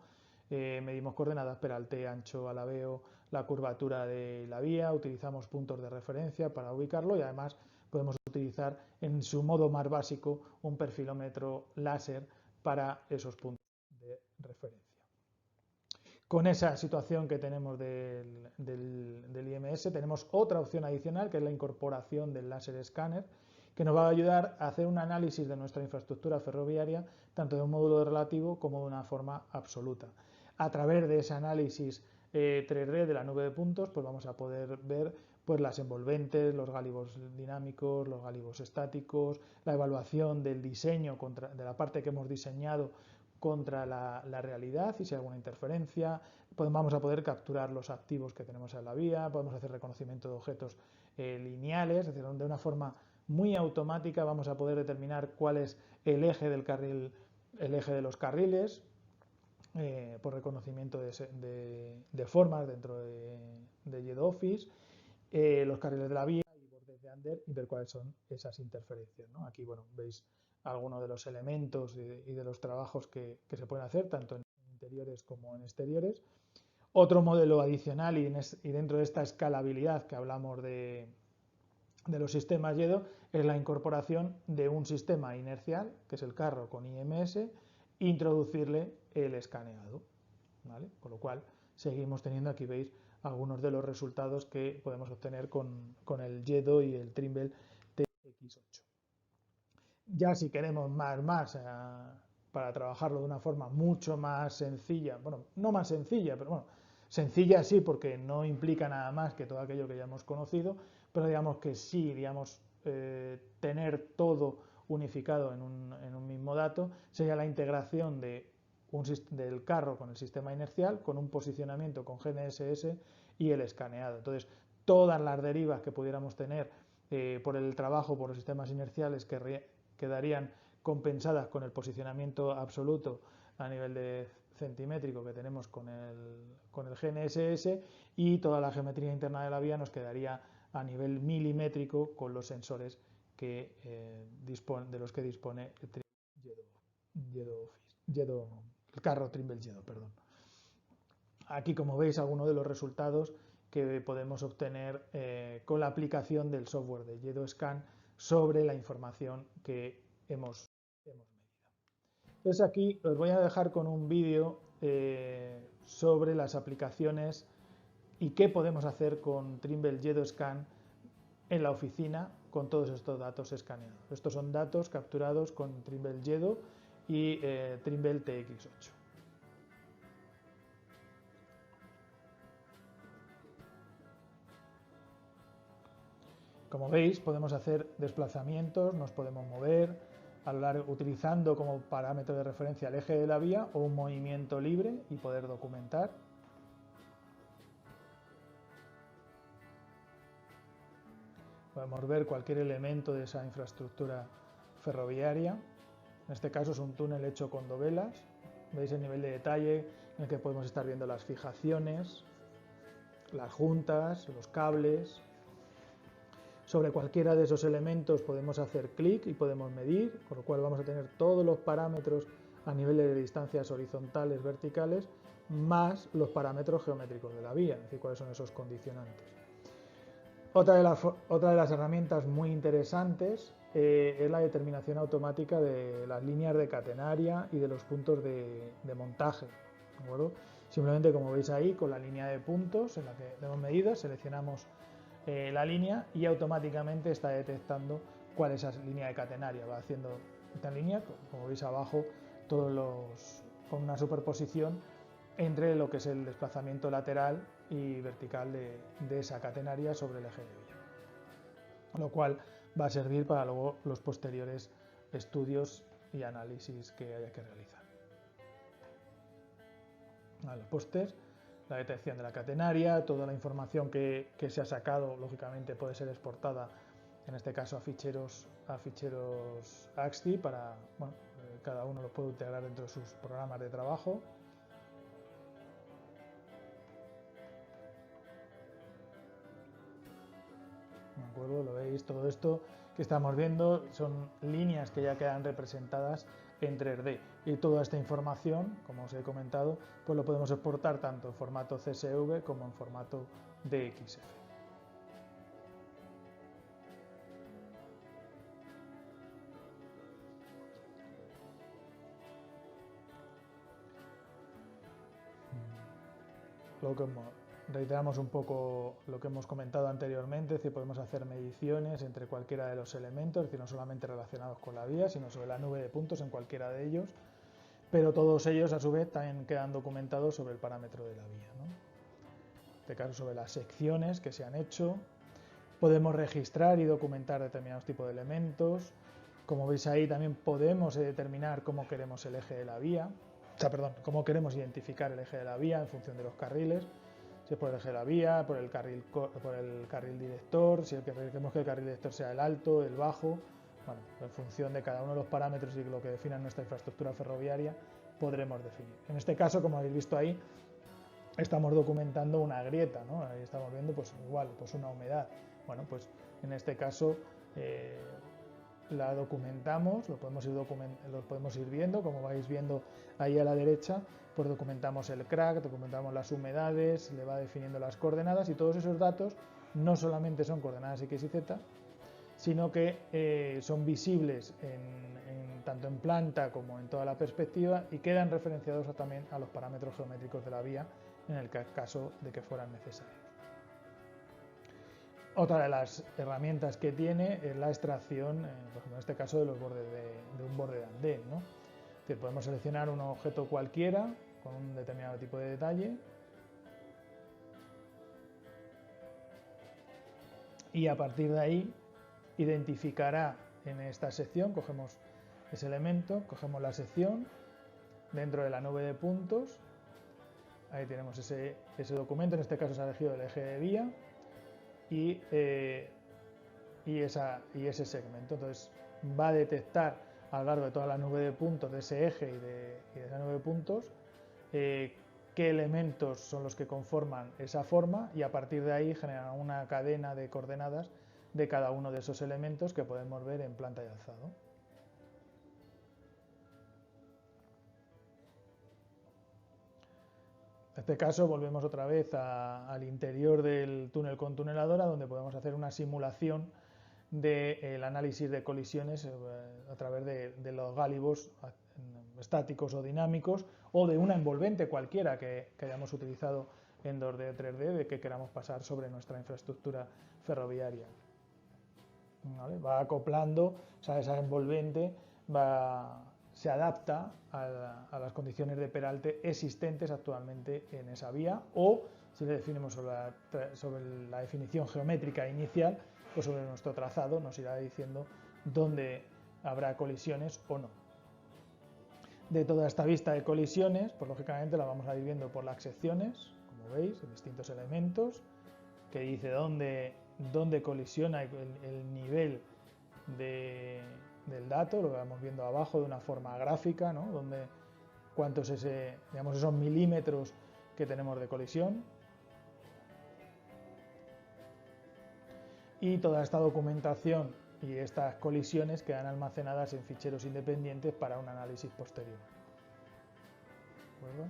Speaker 1: medimos coordenadas peralte, ancho, alabeo, la curvatura de la vía, utilizamos puntos de referencia para ubicarlo y además podemos utilizar en su modo más básico un perfilómetro láser para esos puntos de referencia. Con esa situación que tenemos del IMS, tenemos otra opción adicional, que es la incorporación del láser escáner, que nos va a ayudar a hacer un análisis de nuestra infraestructura ferroviaria, tanto de un módulo relativo como de una forma absoluta. A través de ese análisis 3D de la nube de puntos, pues vamos a poder ver pues, las envolventes, los gálibos dinámicos, los gálibos estáticos, la evaluación del diseño, de la parte que hemos diseñado contra la realidad y si hay alguna interferencia. Vamos a poder capturar los activos que tenemos en la vía, podemos hacer reconocimiento de objetos lineales, es decir, de una forma muy automática vamos a poder determinar cuál es el eje del carril, el eje de los carriles, por reconocimiento de formas dentro de GeoOffice, los carriles de la vía y bordes de under y ver cuáles son esas interferencias, ¿no? Aquí, bueno, veis algunos de los elementos y de los trabajos que se pueden hacer, tanto en interiores como en exteriores. Otro modelo adicional y dentro de esta escalabilidad que hablamos de los sistemas YEDO es la incorporación de un sistema inercial, que es el carro con IMS, e introducirle el escaneado, ¿vale? Con lo cual seguimos teniendo, aquí veis, algunos de los resultados que podemos obtener con el YEDO y el Trimble TX8. Ya si queremos más para trabajarlo de una forma mucho más sencilla, bueno, no más sencilla, pero bueno, sencilla sí porque no implica nada más que todo aquello que ya hemos conocido, pero digamos que sí, digamos, tener todo unificado en un mismo dato, sería la integración del carro con el sistema inercial, con un posicionamiento con GNSS y el escaneado. Entonces, todas las derivas que pudiéramos tener por el trabajo por los sistemas inerciales quedarían compensadas con el posicionamiento absoluto a nivel de centimétrico que tenemos con el GNSS, y toda la geometría interna de la vía nos quedaría a nivel milimétrico con los sensores de los que dispone el carro Trimble YEDO, perdón. Aquí, como veis, algunos de los resultados que podemos obtener con la aplicación del software de YEDOScan sobre la información que hemos medido. Entonces aquí os voy a dejar con un vídeo sobre las aplicaciones y qué podemos hacer con Trimble YEDOScan en la oficina con todos estos datos escaneados. Estos son datos capturados con Trimble YEDO y Trimble TX8. Como veis, podemos hacer desplazamientos, nos podemos mover, utilizando como parámetro de referencia el eje de la vía o un movimiento libre y poder documentar. Podemos ver cualquier elemento de esa infraestructura ferroviaria. En este caso es un túnel hecho con dovelas. Veis el nivel de detalle en el que podemos estar viendo las fijaciones, las juntas, los cables. Sobre cualquiera de esos elementos podemos hacer clic y podemos medir, con lo cual vamos a tener todos los parámetros a nivel de distancias horizontales, verticales, más los parámetros geométricos de la vía, es decir, cuáles son esos condicionantes. Otra de las herramientas muy interesantes es la determinación automática de las líneas de catenaria y de los puntos de montaje. ¿De acuerdo? Simplemente, como veis ahí, con la línea de puntos en la que tenemos medidas, seleccionamos la línea y automáticamente está detectando cuál es esa línea de catenaria. Va haciendo esta línea, como veis abajo, con una superposición entre lo que es el desplazamiento lateral y vertical de esa catenaria sobre el eje de vía, lo cual va a servir para luego los posteriores estudios y análisis que haya que realizar. A los pósters, la detección de la catenaria, toda la información que se ha sacado, lógicamente puede ser exportada, en este caso a ficheros AXTI, para, bueno, cada uno lo puede integrar dentro de sus programas de trabajo. ¿De acuerdo? Lo veis, todo esto que estamos viendo son líneas que ya quedan representadas en 3D, y toda esta información, como os he comentado, pues lo podemos exportar tanto en formato CSV como en formato DXF. Reiteramos un poco lo que hemos comentado anteriormente, es decir, podemos hacer mediciones entre cualquiera de los elementos, es decir, no solamente relacionados con la vía, sino sobre la nube de puntos en cualquiera de ellos, pero todos ellos a su vez también quedan documentados sobre el parámetro de la vía, ¿no? En este caso sobre las secciones que se han hecho, podemos registrar y documentar determinados tipos de elementos. Como veis ahí también podemos determinar cómo queremos el eje de la vía, cómo queremos identificar el eje de la vía en función de los carriles, si es por el eje de la vía, por el carril director, si queremos que el carril director sea el alto, el bajo. Bueno, en función de cada uno de los parámetros y lo que defina nuestra infraestructura ferroviaria, podremos definir. En este caso, como habéis visto ahí, estamos documentando una grieta, ¿no? Ahí estamos viendo, pues igual, pues una humedad. Bueno, pues en este caso la documentamos, lo podemos ir viendo, como vais viendo ahí a la derecha, pues documentamos el crack, documentamos las humedades, le va definiendo las coordenadas, y todos esos datos no solamente son coordenadas X y Z, sino que son visibles tanto en planta como en toda la perspectiva, y quedan referenciados también a los parámetros geométricos de la vía en el caso de que fueran necesarios. Otra de las herramientas que tiene es la extracción, por ejemplo en este caso de los bordes de un borde de andén, ¿no? Es decir, podemos seleccionar un objeto cualquiera con un determinado tipo de detalle y a partir de ahí identificará en esta sección, cogemos ese elemento, cogemos la sección dentro de la nube de puntos, ahí tenemos ese documento, en este caso se ha elegido el eje de vía y ese segmento. Entonces va a detectar a lo largo de toda la nube de puntos de ese eje y de esa nube de puntos qué elementos son los que conforman esa forma, y a partir de ahí genera una cadena de coordenadas de cada uno de esos elementos que podemos ver en planta y alzado. En este caso volvemos otra vez al interior del túnel con tuneladora, donde podemos hacer una simulación del análisis de colisiones a través de los gálibos estáticos o dinámicos, o de una envolvente cualquiera que hayamos utilizado en 2D o 3D, de que queramos pasar sobre nuestra infraestructura ferroviaria. ¿Vale? Va acoplando, o sea, esa envolvente se adapta a las condiciones de peralte existentes actualmente en esa vía, o si le definimos sobre la definición geométrica inicial, pues sobre nuestro trazado nos irá diciendo dónde habrá colisiones o no. De toda esta vista de colisiones, pues lógicamente la vamos a ir viendo por las secciones, como veis, en distintos elementos, que dice dónde colisiona el nivel del dato, lo vamos viendo abajo de una forma gráfica, ¿no? Cuánto es esos milímetros que tenemos de colisión. Y toda esta documentación y estas colisiones quedan almacenadas en ficheros independientes para un análisis posterior. ¿De acuerdo?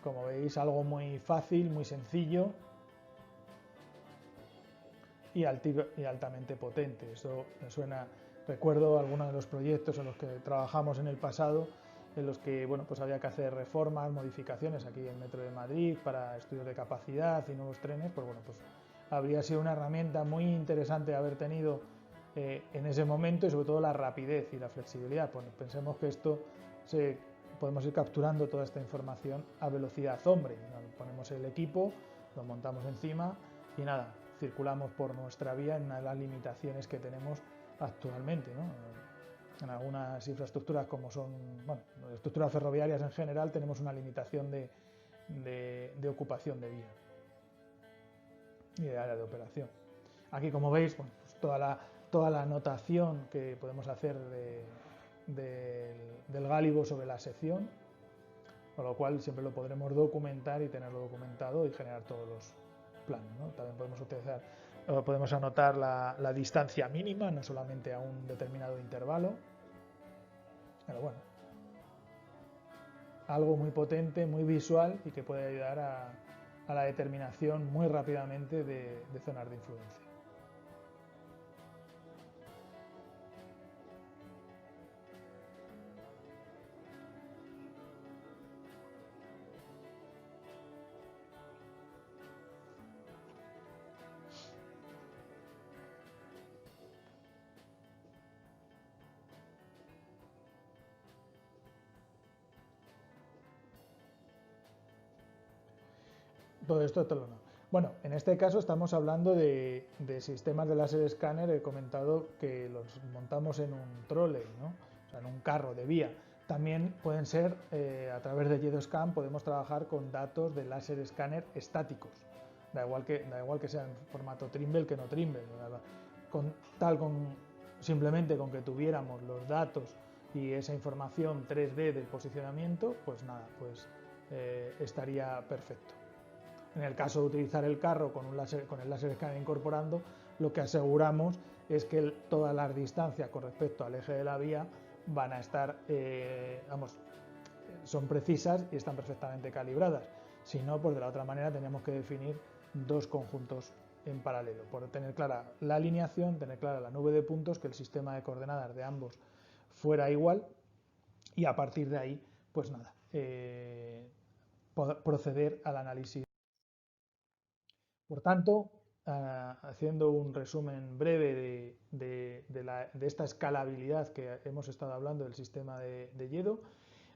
Speaker 1: como veis, algo muy fácil, muy sencillo y altamente potente. Eso me suena, recuerdo algunos de los proyectos en los que trabajamos en el pasado, en los que bueno, pues había que hacer reformas, modificaciones aquí en el Metro de Madrid para estudios de capacidad y nuevos trenes, pues bueno, pues habría sido una herramienta muy interesante haber tenido en ese momento, y sobre todo la rapidez y la flexibilidad. Pues pensemos que podemos ir capturando toda esta información a velocidad hombre. Ponemos el equipo, lo montamos encima y nada, circulamos por nuestra vía en una de las limitaciones que tenemos actualmente, ¿no? En algunas infraestructuras como son, bueno, estructuras ferroviarias en general, tenemos una limitación de ocupación de vía y de área de operación. Aquí, como veis, bueno, pues toda la anotación que podemos hacer del gálibo sobre la sección, con lo cual siempre lo podremos documentar y tenerlo documentado y generar todos los planos, ¿no? También podemos anotar la distancia mínima, no solamente a un determinado intervalo, pero bueno, algo muy potente, muy visual y que puede ayudar a la determinación muy rápidamente de zonas de influencia. Todo esto no. Bueno, en este caso estamos hablando de sistemas de láser escáner. He comentado que los montamos en un trolley, ¿no? O sea, en un carro de vía. También pueden ser, a través de JEDOSCAN, podemos trabajar con datos de láser escáner estáticos. Da igual que sea en formato Trimble que no Trimble. Simplemente con que tuviéramos los datos y esa información 3D del posicionamiento, pues nada, pues estaría perfecto. En el caso de utilizar el carro con el láser escáner incorporando, lo que aseguramos es que todas las distancias con respecto al eje de la vía van a estar, son precisas y están perfectamente calibradas. Si no, pues de la otra manera teníamos que definir dos conjuntos en paralelo, por tener clara la alineación, tener clara la nube de puntos, que el sistema de coordenadas de ambos fuera igual, y a partir de ahí, pues nada, proceder al análisis. Por tanto, haciendo un resumen breve de esta escalabilidad que hemos estado hablando del sistema de JEDO,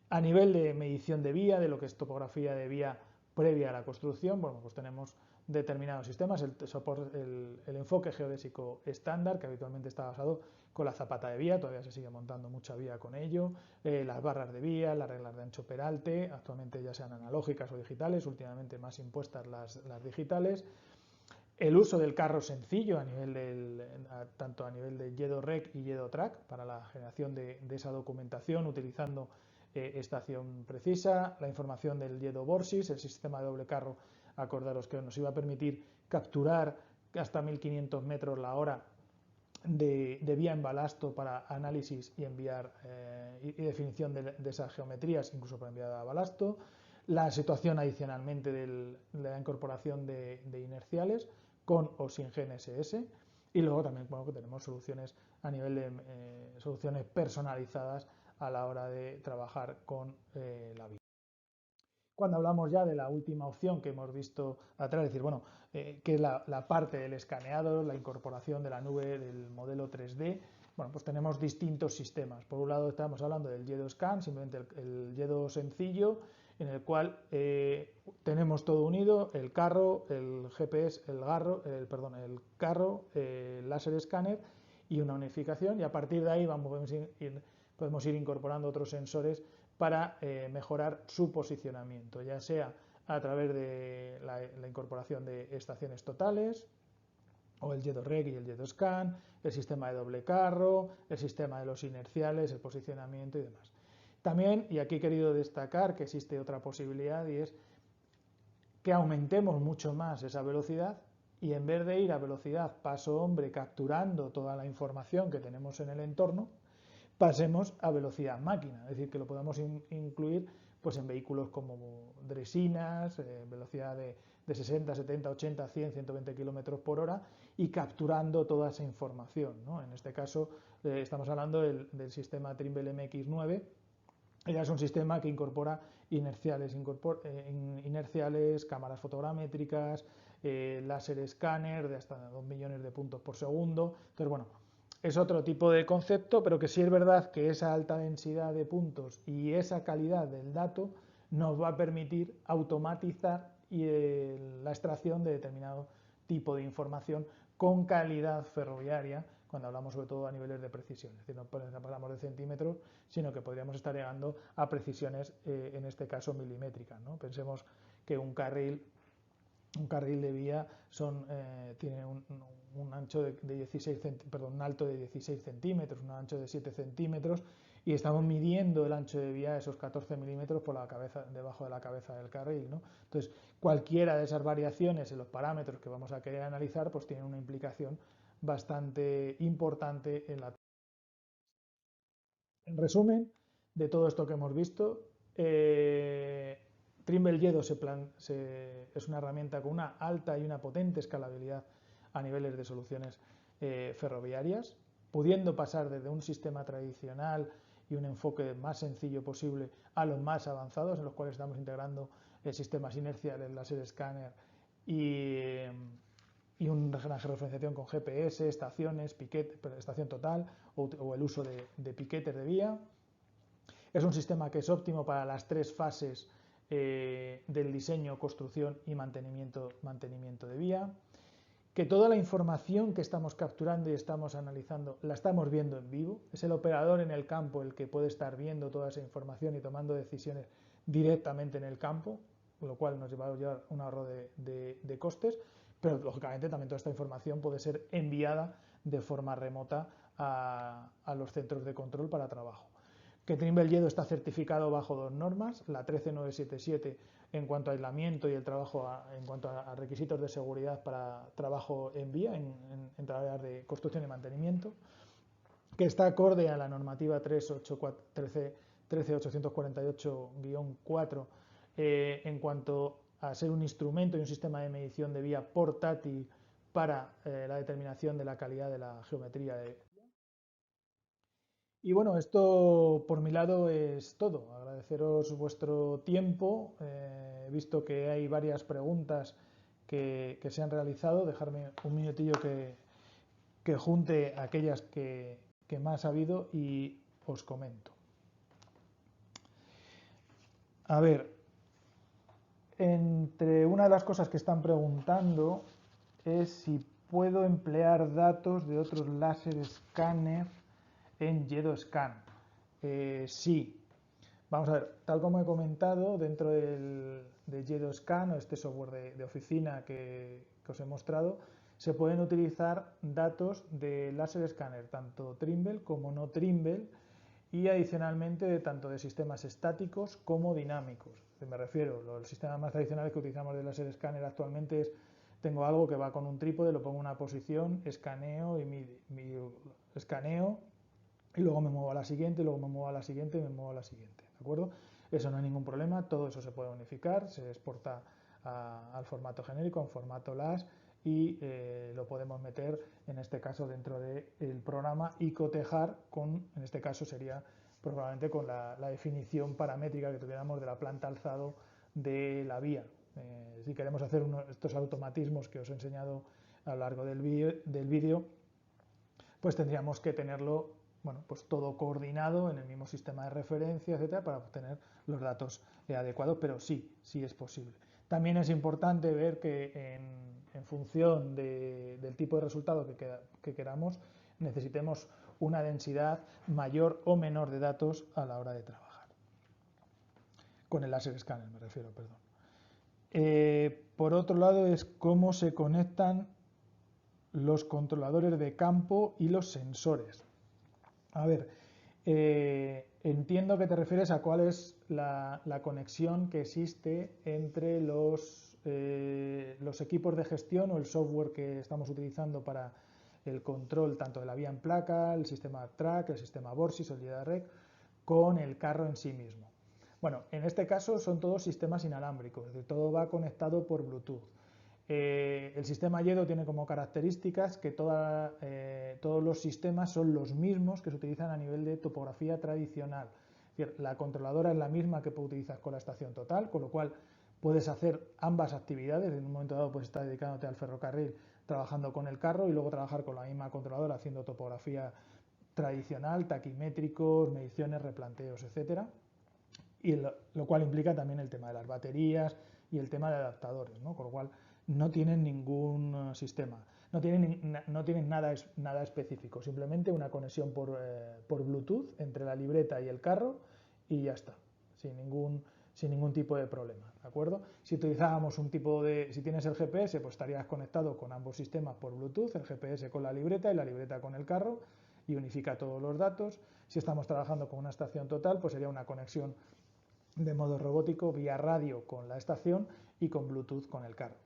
Speaker 1: a nivel de medición de vía, de lo que es topografía de vía previa a la construcción, bueno, pues tenemos determinados sistemas, el enfoque geodésico estándar, que habitualmente está basado con la zapata de vía, todavía se sigue montando mucha vía con ello, las barras de vía, las reglas de ancho peralte, actualmente ya sean analógicas o digitales, últimamente más impuestas las digitales. El uso del carro sencillo tanto a nivel de JEDO-REC y JEDO-TRAC para la generación de esa documentación utilizando estación precisa, la información del JEDO-BORSIS, el sistema de doble carro, acordaros que nos iba a permitir capturar hasta 1500 metros la hora de vía en balasto para análisis y enviar y definición de esas geometrías, incluso para enviar a balasto, la situación adicionalmente de la incorporación de inerciales con o sin GNSS, y luego también que tenemos soluciones a nivel de soluciones personalizadas a la hora de trabajar con la vía. Cuando hablamos ya de la última opción que hemos visto atrás, es decir, bueno, que es la parte del escaneado, la incorporación de la nube del modelo 3D, bueno, pues tenemos distintos sistemas. Por un lado estamos hablando del JEDOSCAN, simplemente el JEDO sencillo, en el cual tenemos todo unido, el carro, el GPS, el carro, el láser escáner y una unificación, y a partir de ahí podemos ir incorporando otros sensores para mejorar su posicionamiento, ya sea a través de la incorporación de estaciones totales, o el JEDO-REC y el JEDOSCAN, el sistema de doble carro, el sistema de los inerciales, el posicionamiento y demás. También, y aquí he querido destacar que existe otra posibilidad, y es que aumentemos mucho más esa velocidad, y en vez de ir a velocidad paso hombre capturando toda la información que tenemos en el entorno, pasemos a velocidad máquina, es decir, que lo podamos incluir pues en vehículos como dresinas, velocidad de 60, 70, 80, 100, 120 kilómetros por hora y capturando toda esa información, ¿no? En este caso estamos hablando del sistema Trimble MX9. Ya es un sistema que incorpora inerciales, cámaras fotogramétricas, láser escáner de hasta 2 millones de puntos por segundo. Entonces, bueno, es otro tipo de concepto, pero que sí es verdad que esa alta densidad de puntos y esa calidad del dato nos va a permitir automatizar la extracción de determinado tipo de información con calidad ferroviaria, cuando hablamos sobre todo a niveles de precisión. Es decir, no hablamos de centímetros, sino que podríamos estar llegando a precisiones, en este caso milimétricas, ¿no? Pensemos que un carril de vía tiene un ancho de 16 un alto de 16 centímetros, un ancho de 7 centímetros, y estamos midiendo el ancho de vía, esos 14 milímetros, por la cabeza, debajo de la cabeza del carril, ¿no? Entonces, cualquiera de esas variaciones en los parámetros que vamos a querer analizar, pues tiene una implicación bastante importante en la... En resumen, de todo esto que hemos visto, Trimble Yedo es una herramienta con una alta y una potente escalabilidad a niveles de soluciones ferroviarias, pudiendo pasar desde un sistema tradicional y un enfoque más sencillo posible a los más avanzados, en los cuales estamos integrando sistemas inerciales, láser escáner y una georreferenciación con GPS, estaciones, estación total o el uso de piquetes de vía. Es un sistema que es óptimo para las tres fases del diseño, construcción y mantenimiento de vía, que toda la información que estamos capturando y estamos analizando la estamos viendo en vivo. Es el operador en el campo el que puede estar viendo toda esa información y tomando decisiones directamente en el campo, con lo cual nos va a llevar un ahorro de costes, pero lógicamente también toda esta información puede ser enviada de forma remota a los centros de control para trabajo. Que Trimble Yedo está certificado bajo dos normas, la 13977 en cuanto a aislamiento y el trabajo en cuanto a requisitos de seguridad para trabajo en vía, en tareas de construcción y mantenimiento, que está acorde a la normativa 13848-4 en cuanto a ser un instrumento y un sistema de medición de vía portátil para la determinación de la calidad de la geometría de... Y bueno, esto por mi lado es todo. Agradeceros vuestro tiempo. He visto que hay varias preguntas que se han realizado. Dejarme un minutillo que junte aquellas que más ha habido y os comento. A ver, entre una de las cosas que están preguntando es si puedo emplear datos de otros láser escáner en YedoScan. Sí. Vamos a ver, tal como he comentado, dentro de YedoScan, o este software de oficina que os he mostrado, se pueden utilizar datos de láser escáner, tanto Trimble como no Trimble, y adicionalmente tanto de sistemas estáticos como dinámicos. Me refiero, los sistemas más tradicionales que utilizamos de láser escáner actualmente es: tengo algo que va con un trípode, lo pongo en una posición, escaneo y escaneo, y luego me muevo a la siguiente, y luego me muevo a la siguiente y me muevo a la siguiente, ¿de acuerdo? Eso no hay ningún problema, todo eso se puede unificar, se exporta al formato genérico, en formato LAS, y lo podemos meter, en este caso, dentro del programa y cotejar con, en este caso sería probablemente con la definición paramétrica que tuviéramos de la planta alzado de la vía. Si queremos hacer estos automatismos que os he enseñado a lo largo del vídeo, pues tendríamos que tenerlo, bueno, pues todo coordinado en el mismo sistema de referencia, etcétera, para obtener los datos adecuados, pero sí es posible. También es importante ver que en función del tipo de resultado que queramos, necesitemos una densidad mayor o menor de datos a la hora de trabajar. Con el láser escáner me refiero, perdón. Por otro lado, es cómo se conectan los controladores de campo y los sensores. A ver, entiendo que te refieres a cuál es la conexión que existe entre los equipos de gestión o el software que estamos utilizando para el control tanto de la vía en placa, el sistema TRAC, el sistema BORSIS o el JEDAREC, con el carro en sí mismo. Bueno, en este caso son todos sistemas inalámbricos, es decir, todo va conectado por Bluetooth. El sistema Yedo tiene como características que todos los sistemas son los mismos que se utilizan a nivel de topografía tradicional. Es decir, la controladora es la misma que utilizas con la estación total, con lo cual puedes hacer ambas actividades. En un momento dado puedes estar dedicándote al ferrocarril trabajando con el carro y luego trabajar con la misma controladora haciendo topografía tradicional, taquimétricos, mediciones, replanteos, etcétera. Y lo cual implica también el tema de las baterías y el tema de adaptadores, ¿no? Con lo cual no tienen ningún sistema, no tienen nada específico, simplemente una conexión por Bluetooth entre la libreta y el carro y ya está, sin ningún tipo de problema, ¿de acuerdo? Si utilizábamos si tienes el GPS, pues estarías conectado con ambos sistemas por Bluetooth, el GPS con la libreta y la libreta con el carro, y unifica todos los datos. Si estamos trabajando con una estación total, pues sería una conexión de modo robótico vía radio con la estación y con Bluetooth con el carro.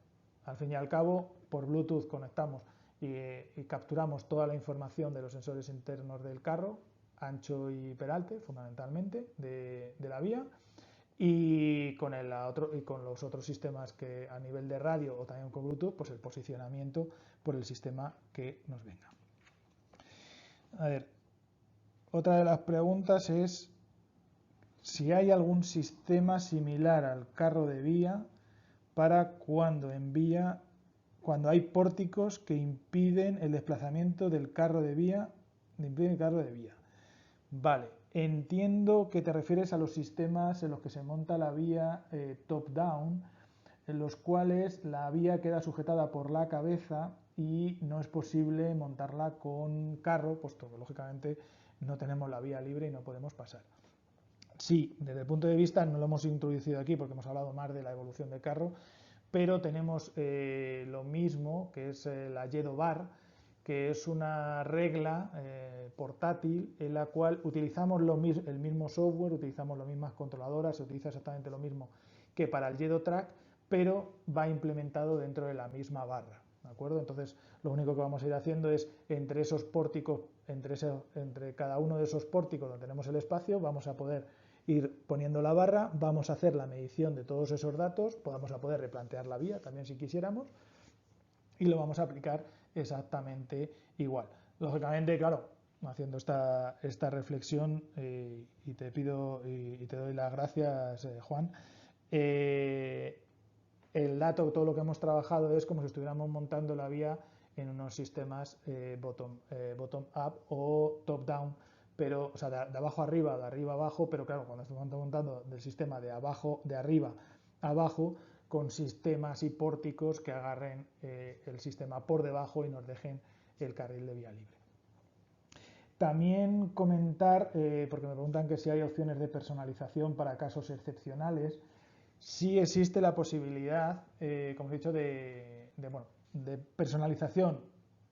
Speaker 1: Al fin y al cabo, por Bluetooth conectamos y capturamos toda la información de los sensores internos del carro, ancho y peralte, fundamentalmente, de la vía, y con los otros sistemas que a nivel de radio o también con Bluetooth, pues el posicionamiento por el sistema que nos venga. A ver, otra de las preguntas es si hay algún sistema similar al carro de vía para cuando hay pórticos que impiden el desplazamiento del carro de vía, Vale, entiendo que te refieres a los sistemas en los que se monta la vía top-down, en los cuales la vía queda sujetada por la cabeza y no es posible montarla con carro, puesto que lógicamente no tenemos la vía libre y no podemos pasar. Sí, desde el punto de vista, no lo hemos introducido aquí porque hemos hablado más de la evolución del carro, pero tenemos lo mismo, que es la Yedo Bar, que es una regla portátil en la cual utilizamos el mismo software, utilizamos las mismas controladoras, se utiliza exactamente lo mismo que para el Yedo Track, pero va implementado dentro de la misma barra, ¿de acuerdo? Entonces, lo único que vamos a ir haciendo es entre esos pórticos, entre cada uno de esos pórticos donde tenemos el espacio, vamos a poder ir poniendo la barra, vamos a hacer la medición de todos esos datos, vamos a poder replantear la vía también si quisiéramos y lo vamos a aplicar exactamente igual. Lógicamente, claro, haciendo esta reflexión y te pido y te doy las gracias, Juan, el dato, todo lo que hemos trabajado es como si estuviéramos montando la vía en unos sistemas bottom-up o top-down, pero, o sea, de abajo arriba, de arriba abajo, pero claro, cuando estamos montando del sistema de arriba abajo, con sistemas y pórticos que agarren el sistema por debajo y nos dejen el carril de vía libre. También comentar, porque me preguntan que si hay opciones de personalización para casos excepcionales. Sí existe la posibilidad, como he dicho, de personalización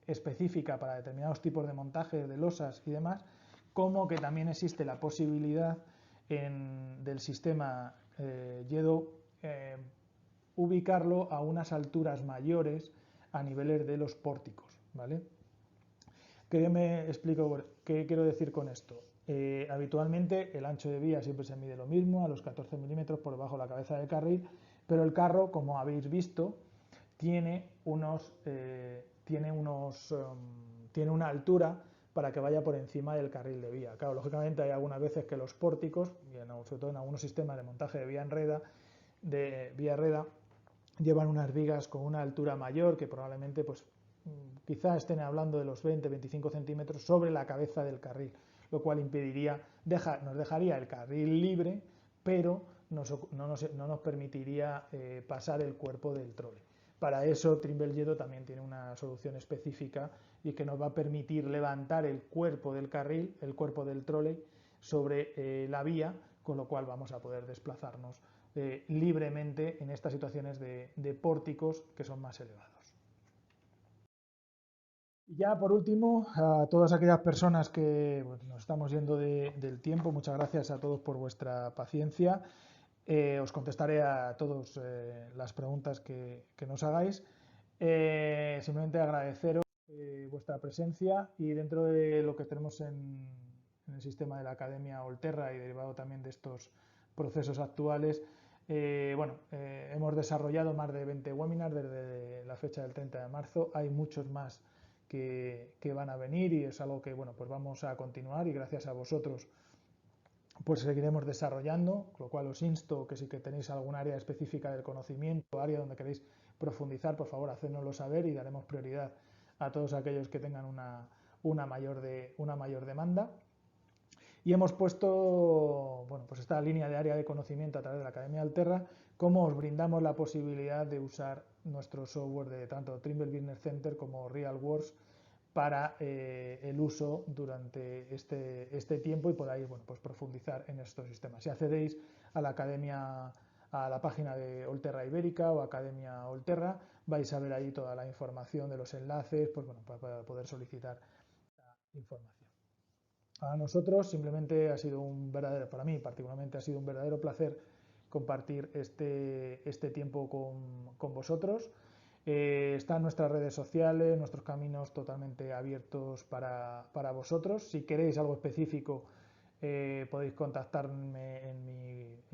Speaker 1: específica para determinados tipos de montajes de losas y demás, como que también existe la posibilidad del sistema Yedo ubicarlo a unas alturas mayores a niveles de los pórticos, ¿vale? ¿Qué me explico? ¿Qué quiero decir con esto? Habitualmente el ancho de vía siempre se mide lo mismo, a los 14 milímetros por debajo de la cabeza del carril, pero el carro, como habéis visto, tiene una altura para que vaya por encima del carril de vía. Claro, lógicamente hay algunas veces que los pórticos, sobre todo en algunos sistemas de montaje de vía reda, llevan unas vigas con una altura mayor que probablemente pues quizás estén hablando de los 20-25 centímetros sobre la cabeza del carril, lo cual nos dejaría el carril libre, pero no nos permitiría pasar el cuerpo del trole. Para eso Trimble Yedo también tiene una solución específica y que nos va a permitir levantar el cuerpo del carril, el cuerpo del trole sobre la vía, con lo cual vamos a poder desplazarnos libremente en estas situaciones de pórticos que son más elevados. Y ya por último, a todas aquellas personas que nos estamos yendo del tiempo, muchas gracias a todos por vuestra paciencia. Os contestaré a todas las preguntas que nos hagáis. Simplemente agradeceros vuestra presencia y dentro de lo que tenemos en el sistema de la Academia Olterra y derivado también de estos procesos actuales. Hemos desarrollado más de 20 webinars desde la fecha del 30 de marzo. Hay muchos más que van a venir y es algo que pues vamos a continuar, y gracias a vosotros pues seguiremos desarrollando, con lo cual os insto que si que tenéis algún área específica del conocimiento, área donde queréis profundizar, por favor, hacednoslo saber y daremos prioridad a todos aquellos que tengan una mayor demanda. Y hemos puesto pues esta línea de área de conocimiento a través de la Academia Alterra, cómo os brindamos la posibilidad de usar nuestro software de tanto Trimble Business Center como RealWorks para el uso durante este tiempo y podáis pues profundizar en estos sistemas. Si accedéis a la academia, a la página de Olterra Ibérica o Academia Olterra, vais a ver ahí toda la información de los enlaces para poder solicitar la información. A nosotros simplemente ha sido para mí particularmente ha sido un verdadero placer compartir este tiempo con vosotros. Están nuestras redes sociales, nuestros caminos totalmente abiertos para vosotros. Si queréis algo específico, podéis contactarme en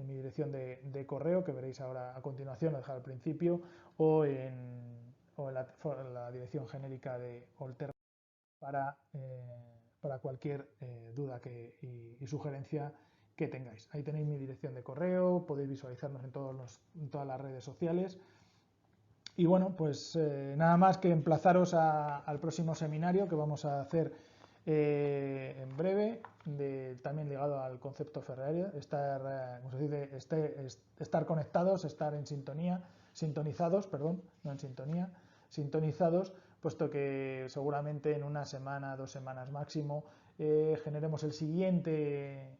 Speaker 1: mi dirección de correo, que veréis ahora a continuación, lo dejaré al principio, o en la dirección genérica de Olterra para cualquier duda y sugerencia que tengáis. Ahí tenéis mi dirección de correo, podéis visualizarnos en todas las redes sociales. Y pues nada más que emplazaros al próximo seminario que vamos a hacer en breve, también ligado al concepto ferroviario, estar conectados, estar en sintonía, sintonizados, puesto que seguramente en una semana, 2 semanas máximo, generemos el siguiente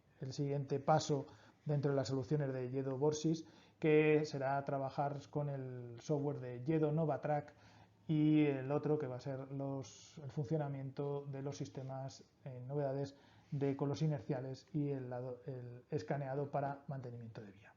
Speaker 1: paso dentro de las soluciones de Yedo Borsys, que será trabajar con el software de Yedo Novatrack, y el otro que va a ser el funcionamiento de los sistemas novedades de colos inerciales y el escaneado para mantenimiento de vía.